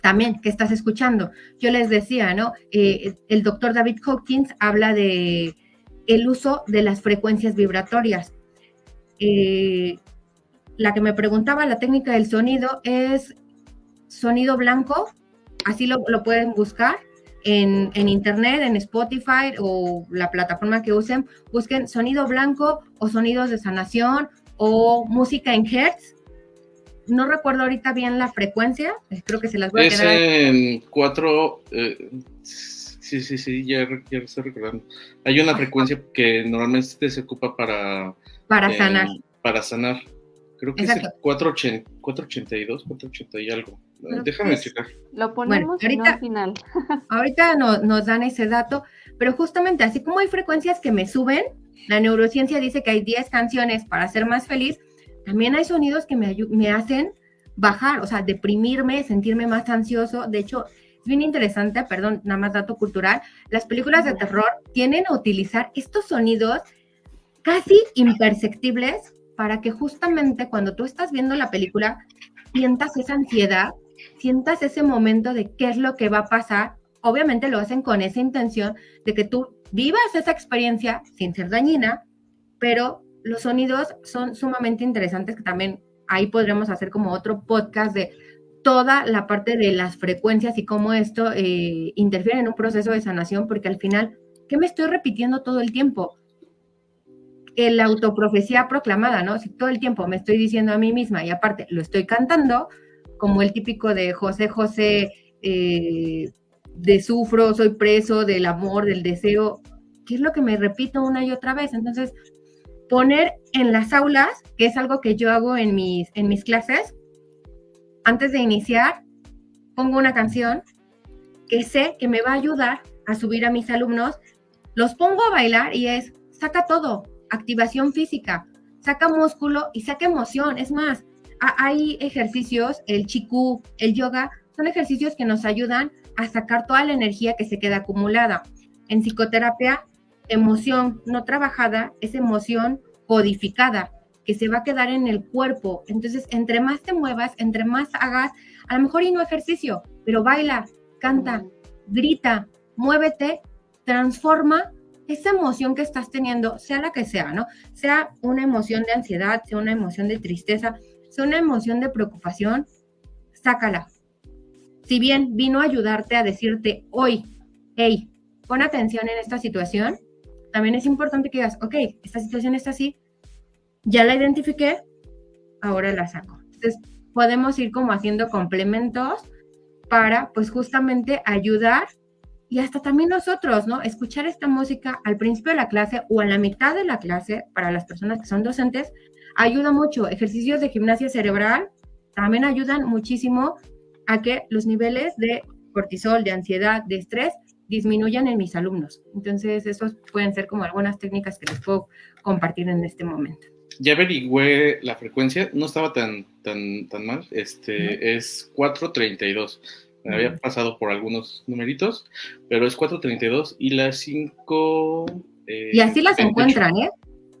También, ¿qué estás escuchando? Yo les decía, ¿no? El doctor David Hawkins habla de el uso de las frecuencias vibratorias. La que me preguntaba, la técnica del sonido, es sonido blanco, así lo pueden buscar en internet, en Spotify o la plataforma que usen, busquen sonido blanco o sonidos de sanación o música en hertz. No recuerdo ahorita bien la frecuencia, creo que se las voy a quedar. Es en 4, sí, ya estoy recordando. Hay una frecuencia que normalmente se ocupa para sanar. Para sanar. Creo que exacto. Es el 482, 480 y algo. Déjame checar. Lo ponemos al final. Ahorita nos dan ese dato, pero justamente así como hay frecuencias que me suben, la neurociencia dice que hay 10 canciones para ser más feliz, también hay sonidos que me hacen bajar, o sea, deprimirme, sentirme más ansioso. De hecho, es bien interesante, perdón, nada más dato cultural, las películas de terror tienden a utilizar estos sonidos casi imperceptibles para que justamente cuando tú estás viendo la película sientas esa ansiedad, sientas ese momento de qué es lo que va a pasar. Obviamente lo hacen con esa intención de que tú vivas esa experiencia sin ser dañina, pero los sonidos son sumamente interesantes, que también ahí podremos hacer como otro podcast de toda la parte de las frecuencias y cómo esto interfiere en un proceso de sanación, porque al final, ¿qué me estoy repitiendo todo el tiempo? La autoprofecía proclamada, ¿no? Si todo el tiempo me estoy diciendo a mí misma y aparte lo estoy cantando, como el típico de José José, de sufro, soy preso del amor, del deseo, ¿qué es lo que me repito una y otra vez? Entonces, poner en las aulas, que es algo que yo hago en mis clases, antes de iniciar, pongo una canción que sé que me va a ayudar a subir a mis alumnos, los pongo a bailar y saca todo, activación física, saca músculo y saca emoción. Es más, hay ejercicios, el Qigong, el yoga, son ejercicios que nos ayudan a sacar toda la energía que se queda acumulada. En psicoterapia, emoción no trabajada es emoción codificada, que se va a quedar en el cuerpo. Entonces, entre más te muevas, entre más hagas, a lo mejor y no ejercicio, pero baila, canta, grita, muévete, transforma esa emoción que estás teniendo, sea la que sea, ¿no? Sea una emoción de ansiedad, sea una emoción de tristeza, sea una emoción de preocupación, sácala. Si bien vino a ayudarte a decirte hoy, hey, pon atención en esta situación, también es importante que digas, ok, esta situación está así, ya la identifiqué, ahora la saco. Entonces, podemos ir como haciendo complementos para, pues, justamente ayudar y hasta también nosotros, ¿no? Escuchar esta música al principio de la clase o a la mitad de la clase, para las personas que son docentes, ayuda mucho. Ejercicios de gimnasia cerebral también ayudan muchísimo a que los niveles de cortisol, de ansiedad, de estrés disminuyan en mis alumnos. Entonces, esos pueden ser como algunas técnicas que les puedo compartir en este momento. Ya averigüé la frecuencia, no estaba tan mal, es 432. Me había pasado por algunos numeritos, pero es 432 y las 5... y así las 28. Encuentran, ¿eh?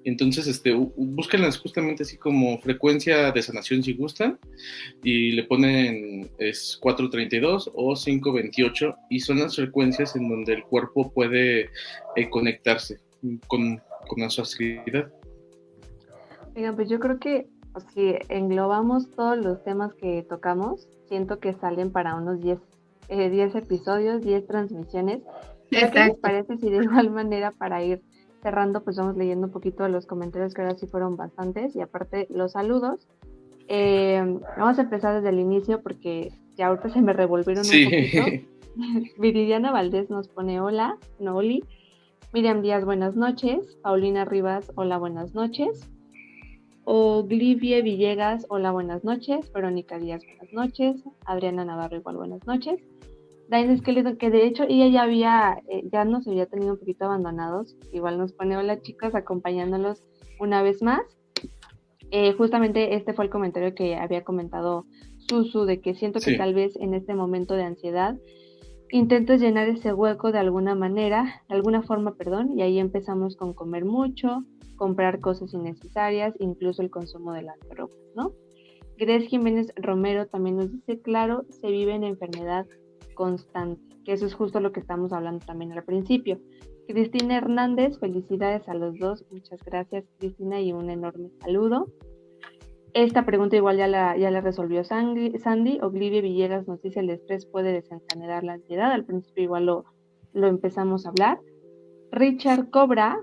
Entonces, búsquenlas justamente así como frecuencia de sanación si gustan, y le ponen es 432 o 528, y son las frecuencias en donde el cuerpo puede conectarse con más facilidad. Oigan, pues yo creo que si englobamos todos los temas que tocamos, siento que salen para unos 10 episodios, 10 transmisiones. ¿Qué les parece si de igual manera, para ir cerrando, pues vamos leyendo un poquito de los comentarios, que ahora sí fueron bastantes, y aparte los saludos? Vamos a empezar desde el inicio porque ya ahorita se me revolvieron un poquito. Viridiana Valdés nos pone hola, Noli. Miriam Díaz, buenas noches. Paulina Rivas, hola, buenas noches. Olivia Villegas, hola, buenas noches. Verónica Díaz, buenas noches. Adriana Navarro, igual, buenas noches. Daines Skeleton, que de hecho ella ya nos había tenido un poquito abandonados, igual nos pone hola chicos, acompañándolos una vez más. Justamente este fue el comentario que había comentado Susu, de que siento que tal vez en este momento de ansiedad intento llenar ese hueco de alguna forma, y ahí empezamos con comer mucho, comprar cosas innecesarias, incluso el consumo de las drogas, ¿no? Grace Jiménez Romero también nos dice, claro, se vive en enfermedad constante, que eso es justo lo que estamos hablando también al principio. Cristina Hernández, felicidades a los dos, muchas gracias Cristina y un enorme saludo. Esta pregunta igual ya la resolvió Sandy. Olivia Villegas nos dice, el estrés puede desencadenar la ansiedad, al principio igual lo empezamos a hablar. Richard Cobra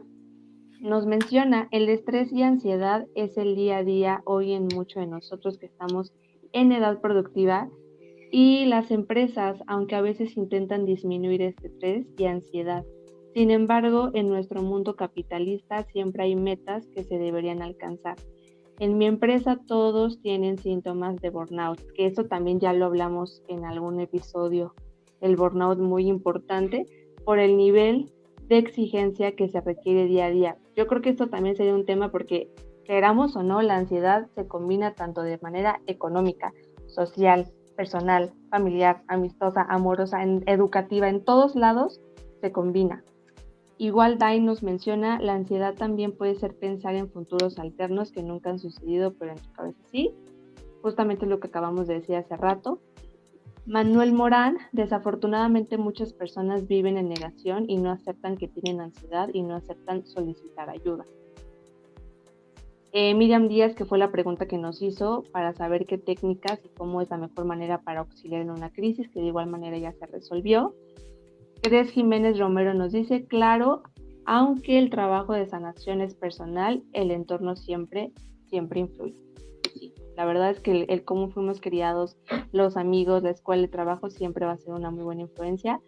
nos menciona, el estrés y ansiedad es el día a día hoy en muchos de nosotros que estamos en edad productiva, y las empresas, aunque a veces intentan disminuir este estrés y ansiedad, sin embargo, en nuestro mundo capitalista siempre hay metas que se deberían alcanzar. En mi empresa todos tienen síntomas de burnout, que eso también ya lo hablamos en algún episodio, el burnout muy importante por el nivel de exigencia que se requiere día a día. Yo creo que esto también sería un tema porque, queramos o no, la ansiedad se combina tanto de manera económica, social, personal, familiar, amistosa, amorosa, educativa, en todos lados se combina. Igual Dai nos menciona, la ansiedad también puede ser pensar en futuros alternos que nunca han sucedido, pero en tu cabeza sí. Justamente lo que acabamos de decir hace rato. Manuel Morán, desafortunadamente muchas personas viven en negación y no aceptan que tienen ansiedad y no aceptan solicitar ayuda. Miriam Díaz, que fue la pregunta que nos hizo para saber qué técnicas y cómo es la mejor manera para auxiliar en una crisis, que de igual manera ya se resolvió. Cres Jiménez Romero nos dice, claro, aunque el trabajo de sanación es personal, el entorno siempre influye. Sí, la verdad es que el cómo fuimos criados, los amigos, la escuela, el trabajo, siempre va a ser una muy buena influencia.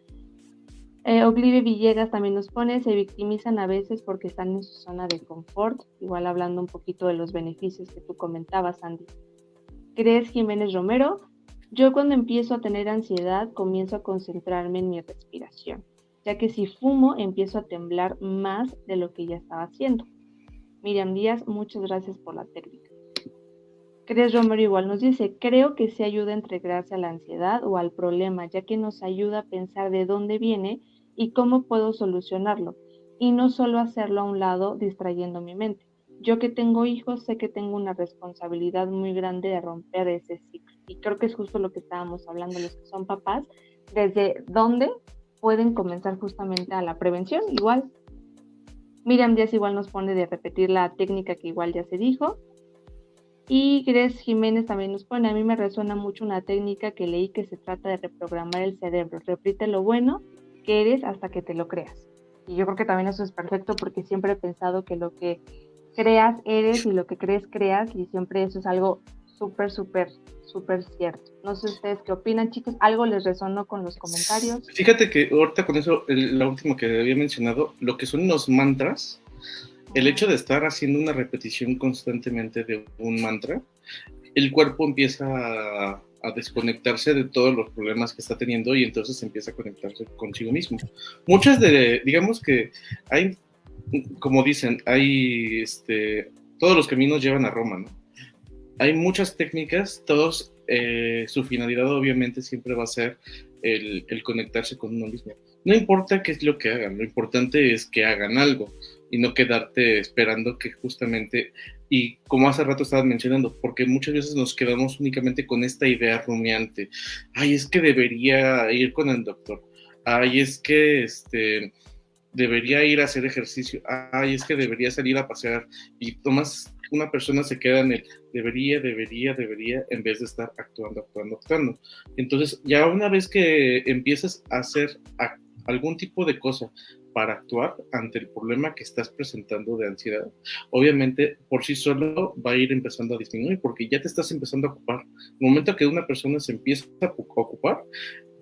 Oglive Villegas también nos pone, se victimizan a veces porque están en su zona de confort, igual hablando un poquito de los beneficios que tú comentabas, Andy. Cres Jiménez Romero, yo cuando empiezo a tener ansiedad comienzo a concentrarme en mi respiración, ya que si fumo empiezo a temblar más de lo que ya estaba haciendo. Miriam Díaz, muchas gracias por la técnica. Cres Romero igual nos dice, creo que sí ayuda a entregarse a la ansiedad o al problema, ya que nos ayuda a pensar de dónde viene y cómo puedo solucionarlo, y no solo hacerlo a un lado distrayendo mi mente. Yo que tengo hijos, sé que tengo una responsabilidad muy grande de romper ese ciclo. Y creo que es justo lo que estábamos hablando los que son papás, desde dónde pueden comenzar justamente a la prevención. Igual, Miriam Díaz igual nos pone de repetir la técnica que igual ya se dijo. Y Cres Jiménez también nos pone, a mí me resuena mucho una técnica que leí que se trata de reprogramar el cerebro. Repite lo bueno que eres hasta que te lo creas. Y yo creo que también eso es perfecto porque siempre he pensado que lo que creas eres y lo que crees creas, y siempre eso es algo súper cierto. No sé ustedes qué opinan, chicos, algo les resonó con los comentarios. Fíjate que ahorita con eso, la última que había mencionado, lo que son los mantras, el hecho de estar haciendo una repetición constantemente de un mantra, el cuerpo empieza a desconectarse de todos los problemas que está teniendo y entonces empieza a conectarse consigo mismo. Muchas digamos que hay, como dicen, hay, todos los caminos llevan a Roma, ¿no? Hay muchas técnicas, todos, su finalidad obviamente siempre va a ser el conectarse con uno mismo. No importa qué es lo que hagan, lo importante es que hagan algo y no quedarte esperando que justamente, y como hace rato estabas mencionando, porque muchas veces nos quedamos únicamente con esta idea rumiante, ay, es que debería ir con el doctor, ay, es que debería ir a hacer ejercicio, ay, es que debería salir a pasear, y nomás una persona se queda en el debería, en vez de estar actuando. Entonces, ya una vez que empiezas a hacer algún tipo de cosa para actuar ante el problema que estás presentando de ansiedad, obviamente por sí solo va a ir empezando a disminuir, porque ya te estás empezando a ocupar. En el momento que una persona se empieza a ocupar,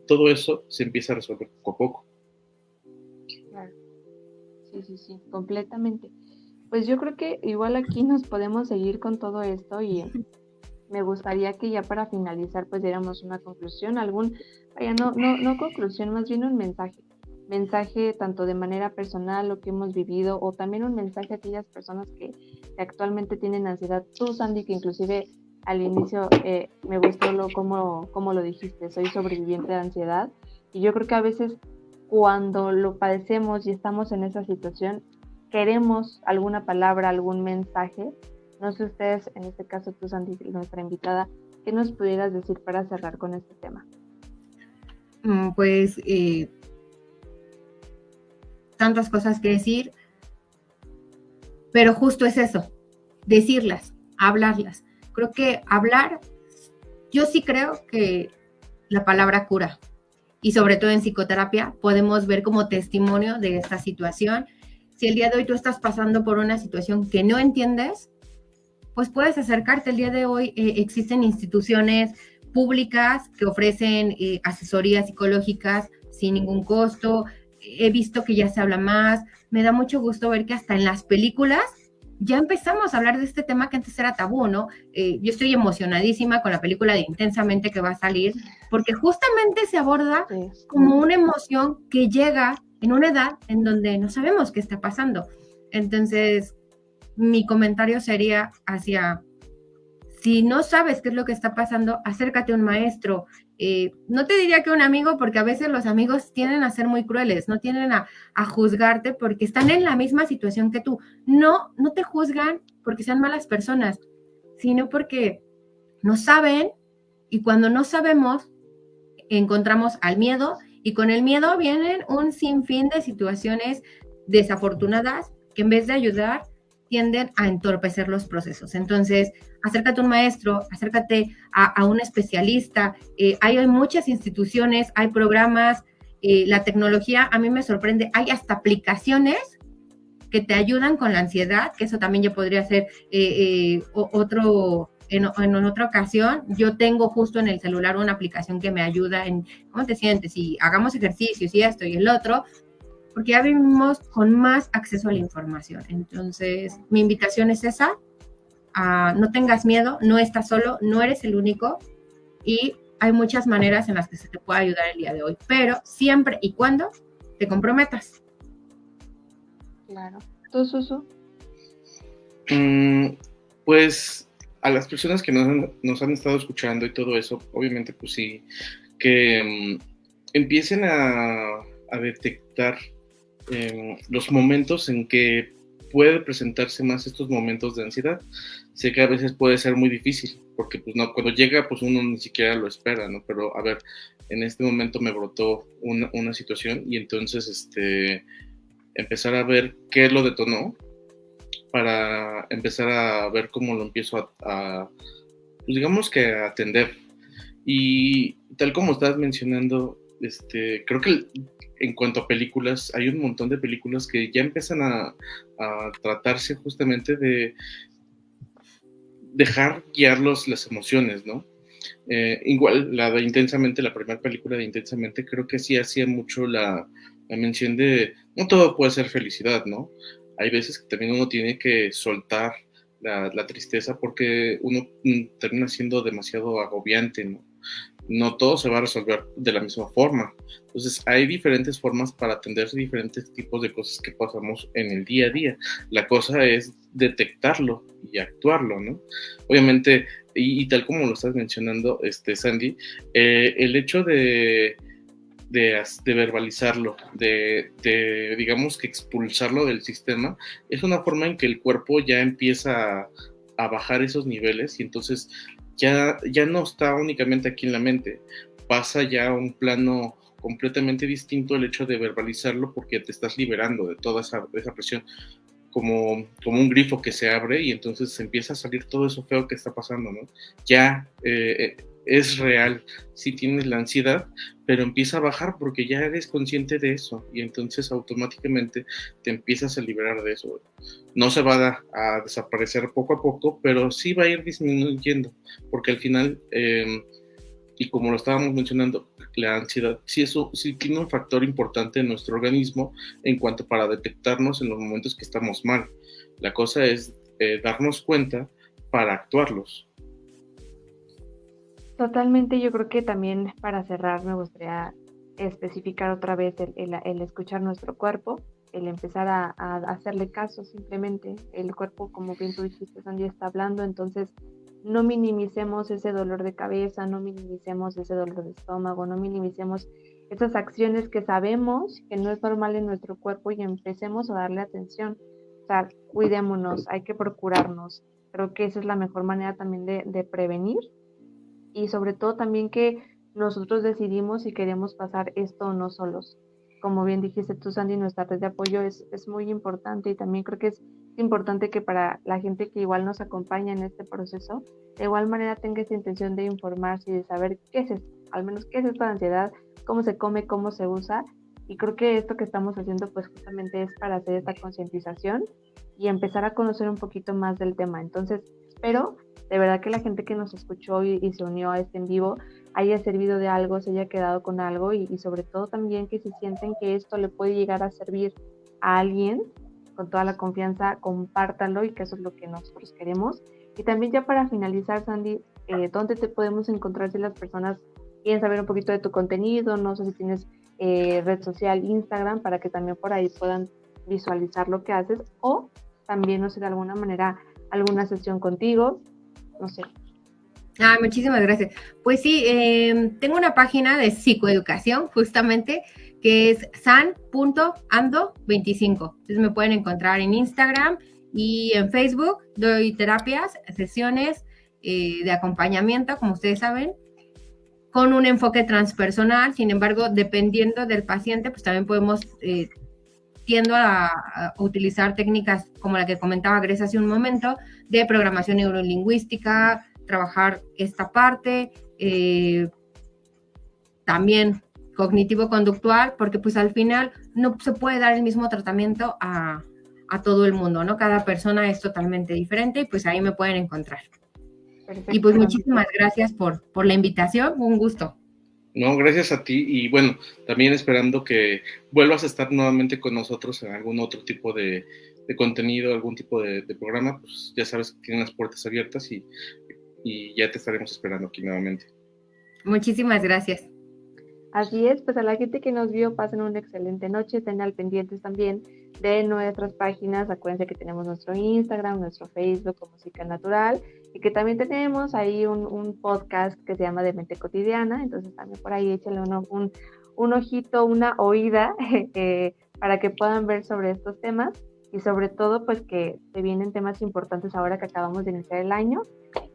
todo eso se empieza a resolver poco a poco. Claro. Sí, completamente. Pues yo creo que igual aquí nos podemos seguir con todo esto y me gustaría que ya para finalizar pues diéramos una conclusión, no conclusión, más bien un mensaje tanto de manera personal, lo que hemos vivido, o también un mensaje a aquellas personas que actualmente tienen ansiedad. Tú, Sandy, que inclusive al inicio me gustó cómo lo dijiste, soy sobreviviente de ansiedad, y yo creo que a veces cuando lo padecemos y estamos en esa situación, queremos alguna palabra, algún mensaje. No sé ustedes, en este caso tú, Sandy, nuestra invitada, ¿qué nos pudieras decir para cerrar con este tema? Pues tantas cosas que decir, pero justo es eso, decirlas, hablarlas. Creo que hablar, yo sí creo que la palabra cura, y sobre todo en psicoterapia podemos ver como testimonio de esta situación. Si el día de hoy tú estás pasando por una situación que no entiendes, pues puedes acercarte. El día de hoy existen instituciones públicas que ofrecen asesorías psicológicas sin ningún costo. He visto que ya se habla más. Me da mucho gusto ver que hasta en las películas ya empezamos a hablar de este tema que antes era tabú, ¿no? Yo estoy emocionadísima con la película de Intensamente que va a salir, porque justamente se aborda como una emoción que llega en una edad en donde no sabemos qué está pasando. Entonces, mi comentario sería hacia, si no sabes qué es lo que está pasando, acércate a un maestro. No te diría que un amigo, porque a veces los amigos tienden a ser muy crueles, no tienden a juzgarte porque están en la misma situación que tú. No te juzgan porque sean malas personas, sino porque no saben, y cuando no sabemos, encontramos al miedo, y con el miedo vienen un sinfín de situaciones desafortunadas que en vez de ayudar, tienden a entorpecer los procesos. Entonces, acércate a un maestro, acércate a un especialista. Hay muchas instituciones, hay programas, la tecnología a mí me sorprende, hay hasta aplicaciones que te ayudan con la ansiedad, que eso también ya podría ser en otra ocasión. Yo tengo justo en el celular una aplicación que me ayuda en cómo te sientes, y hagamos ejercicios y esto y el otro, porque ya vivimos con más acceso a la información. Entonces, mi invitación es esa, no tengas miedo, no estás solo, no eres el único, y hay muchas maneras en las que se te puede ayudar el día de hoy, pero siempre y cuando te comprometas. Claro. ¿Tú, Susu? Pues a las personas que nos han estado escuchando y todo eso, obviamente pues sí, que empiecen a detectar los momentos en que puede presentarse más estos momentos de ansiedad. Sé que a veces puede ser muy difícil, porque pues no, cuando llega pues uno ni siquiera lo espera, ¿no? Pero a ver, en este momento me brotó una situación, y entonces empezar a ver qué lo detonó, para empezar a ver cómo lo empiezo pues digamos que a atender. Y tal como estabas mencionando, creo que en cuanto a películas, hay un montón de películas que ya empiezan a tratarse justamente de dejar guiarlos las emociones, ¿no? Igual, la primera película de Intensamente, creo que sí hacía mucho la mención de no todo puede ser felicidad, ¿no? Hay veces que también uno tiene que soltar la tristeza, porque uno termina siendo demasiado agobiante, ¿no? No todo se va a resolver de la misma forma. Entonces, hay diferentes formas para atender diferentes tipos de cosas que pasamos en el día a día. La cosa es detectarlo y actuarlo, ¿no? Obviamente, y tal como lo estás mencionando, Sandy, el hecho de verbalizarlo, de digamos que expulsarlo del sistema, es una forma en que el cuerpo ya empieza a bajar esos niveles, y entonces ya no está únicamente aquí en la mente, pasa ya a un plano completamente distinto el hecho de verbalizarlo, porque te estás liberando de toda esa presión, como un grifo que se abre, y entonces empieza a salir todo eso feo que está pasando, ¿no? Ya es real, sí tienes la ansiedad, pero empieza a bajar porque ya eres consciente de eso, y entonces automáticamente te empiezas a liberar de eso. No se va a desaparecer poco a poco, pero sí va a ir disminuyendo, porque al final, y como lo estábamos mencionando, la ansiedad sí tiene un factor importante en nuestro organismo en cuanto para detectarnos en los momentos que estamos mal. La cosa es darnos cuenta para actuarlos. Totalmente, yo creo que también para cerrar me gustaría especificar otra vez el escuchar nuestro cuerpo, el empezar a hacerle caso simplemente. El cuerpo, como bien tú dijiste, Sandy, está hablando, entonces no minimicemos ese dolor de cabeza, no minimicemos ese dolor de estómago, no minimicemos esas acciones que sabemos que no es normal en nuestro cuerpo, y empecemos a darle atención. O sea, cuidémonos, hay que procurarnos. Creo que esa es la mejor manera también de prevenir, y sobre todo también que nosotros decidimos si queremos pasar esto o no solos. Como bien dijiste tú, Sandy, nuestra red de apoyo es muy importante, y también creo que es importante que para la gente que igual nos acompaña en este proceso, de igual manera tenga esa intención de informarse y de saber qué es esto, al menos qué es esto de ansiedad, cómo se come, cómo se usa, y creo que esto que estamos haciendo pues justamente es para hacer esta concientización y empezar a conocer un poquito más del tema. Entonces, espero de verdad que la gente que nos escuchó y se unió a este en vivo haya servido de algo, se haya quedado con algo, y sobre todo también que si sienten que esto le puede llegar a servir a alguien, con toda la confianza, compártanlo, y que eso es lo que nosotros queremos. Y también ya para finalizar, Sandy, ¿dónde te podemos encontrar si las personas quieren saber un poquito de tu contenido? No sé si tienes red social, Instagram, para que también por ahí puedan visualizar lo que haces, o también, no sé, de alguna manera, alguna sesión contigo. No sé. Muchísimas gracias. Pues sí, tengo una página de psicoeducación, justamente, que es san.ando25. Entonces me pueden encontrar en Instagram y en Facebook. Doy terapias, sesiones de acompañamiento, como ustedes saben, con un enfoque transpersonal. Sin embargo, dependiendo del paciente, pues también podemos tiendo a utilizar técnicas como la que comentaba Grecia hace un momento, de programación neurolingüística, trabajar esta parte, también cognitivo-conductual, porque pues al final no se puede dar el mismo tratamiento a todo el mundo, ¿no? Cada persona es totalmente diferente y pues ahí me pueden encontrar. Perfecto. Y pues muchísimas gracias por la invitación, un gusto. No, gracias a ti y bueno, también esperando que vuelvas a estar nuevamente con nosotros en algún otro tipo de contenido, algún tipo de programa, pues ya sabes que tienen las puertas abiertas y ya te estaremos esperando aquí nuevamente. Muchísimas gracias. Así es, pues a la gente que nos vio, pasen una excelente noche, estén al pendientes también de nuestras páginas, acuérdense que tenemos nuestro Instagram, nuestro Facebook como Música Natural, y que también tenemos ahí un podcast que se llama De Mente Cotidiana, entonces también por ahí échale un ojito, una oída, para que puedan ver sobre estos temas, y sobre todo pues que se vienen temas importantes ahora que acabamos de iniciar el año.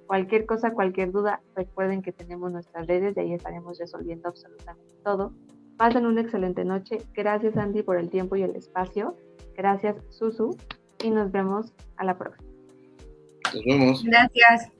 Cualquier cosa, cualquier duda, recuerden que tenemos nuestras redes, de ahí estaremos resolviendo absolutamente todo. Pasen una excelente noche. Gracias, Andy, por el tiempo y el espacio. Gracias, Susu, y nos vemos a la próxima. Nos vemos. Gracias.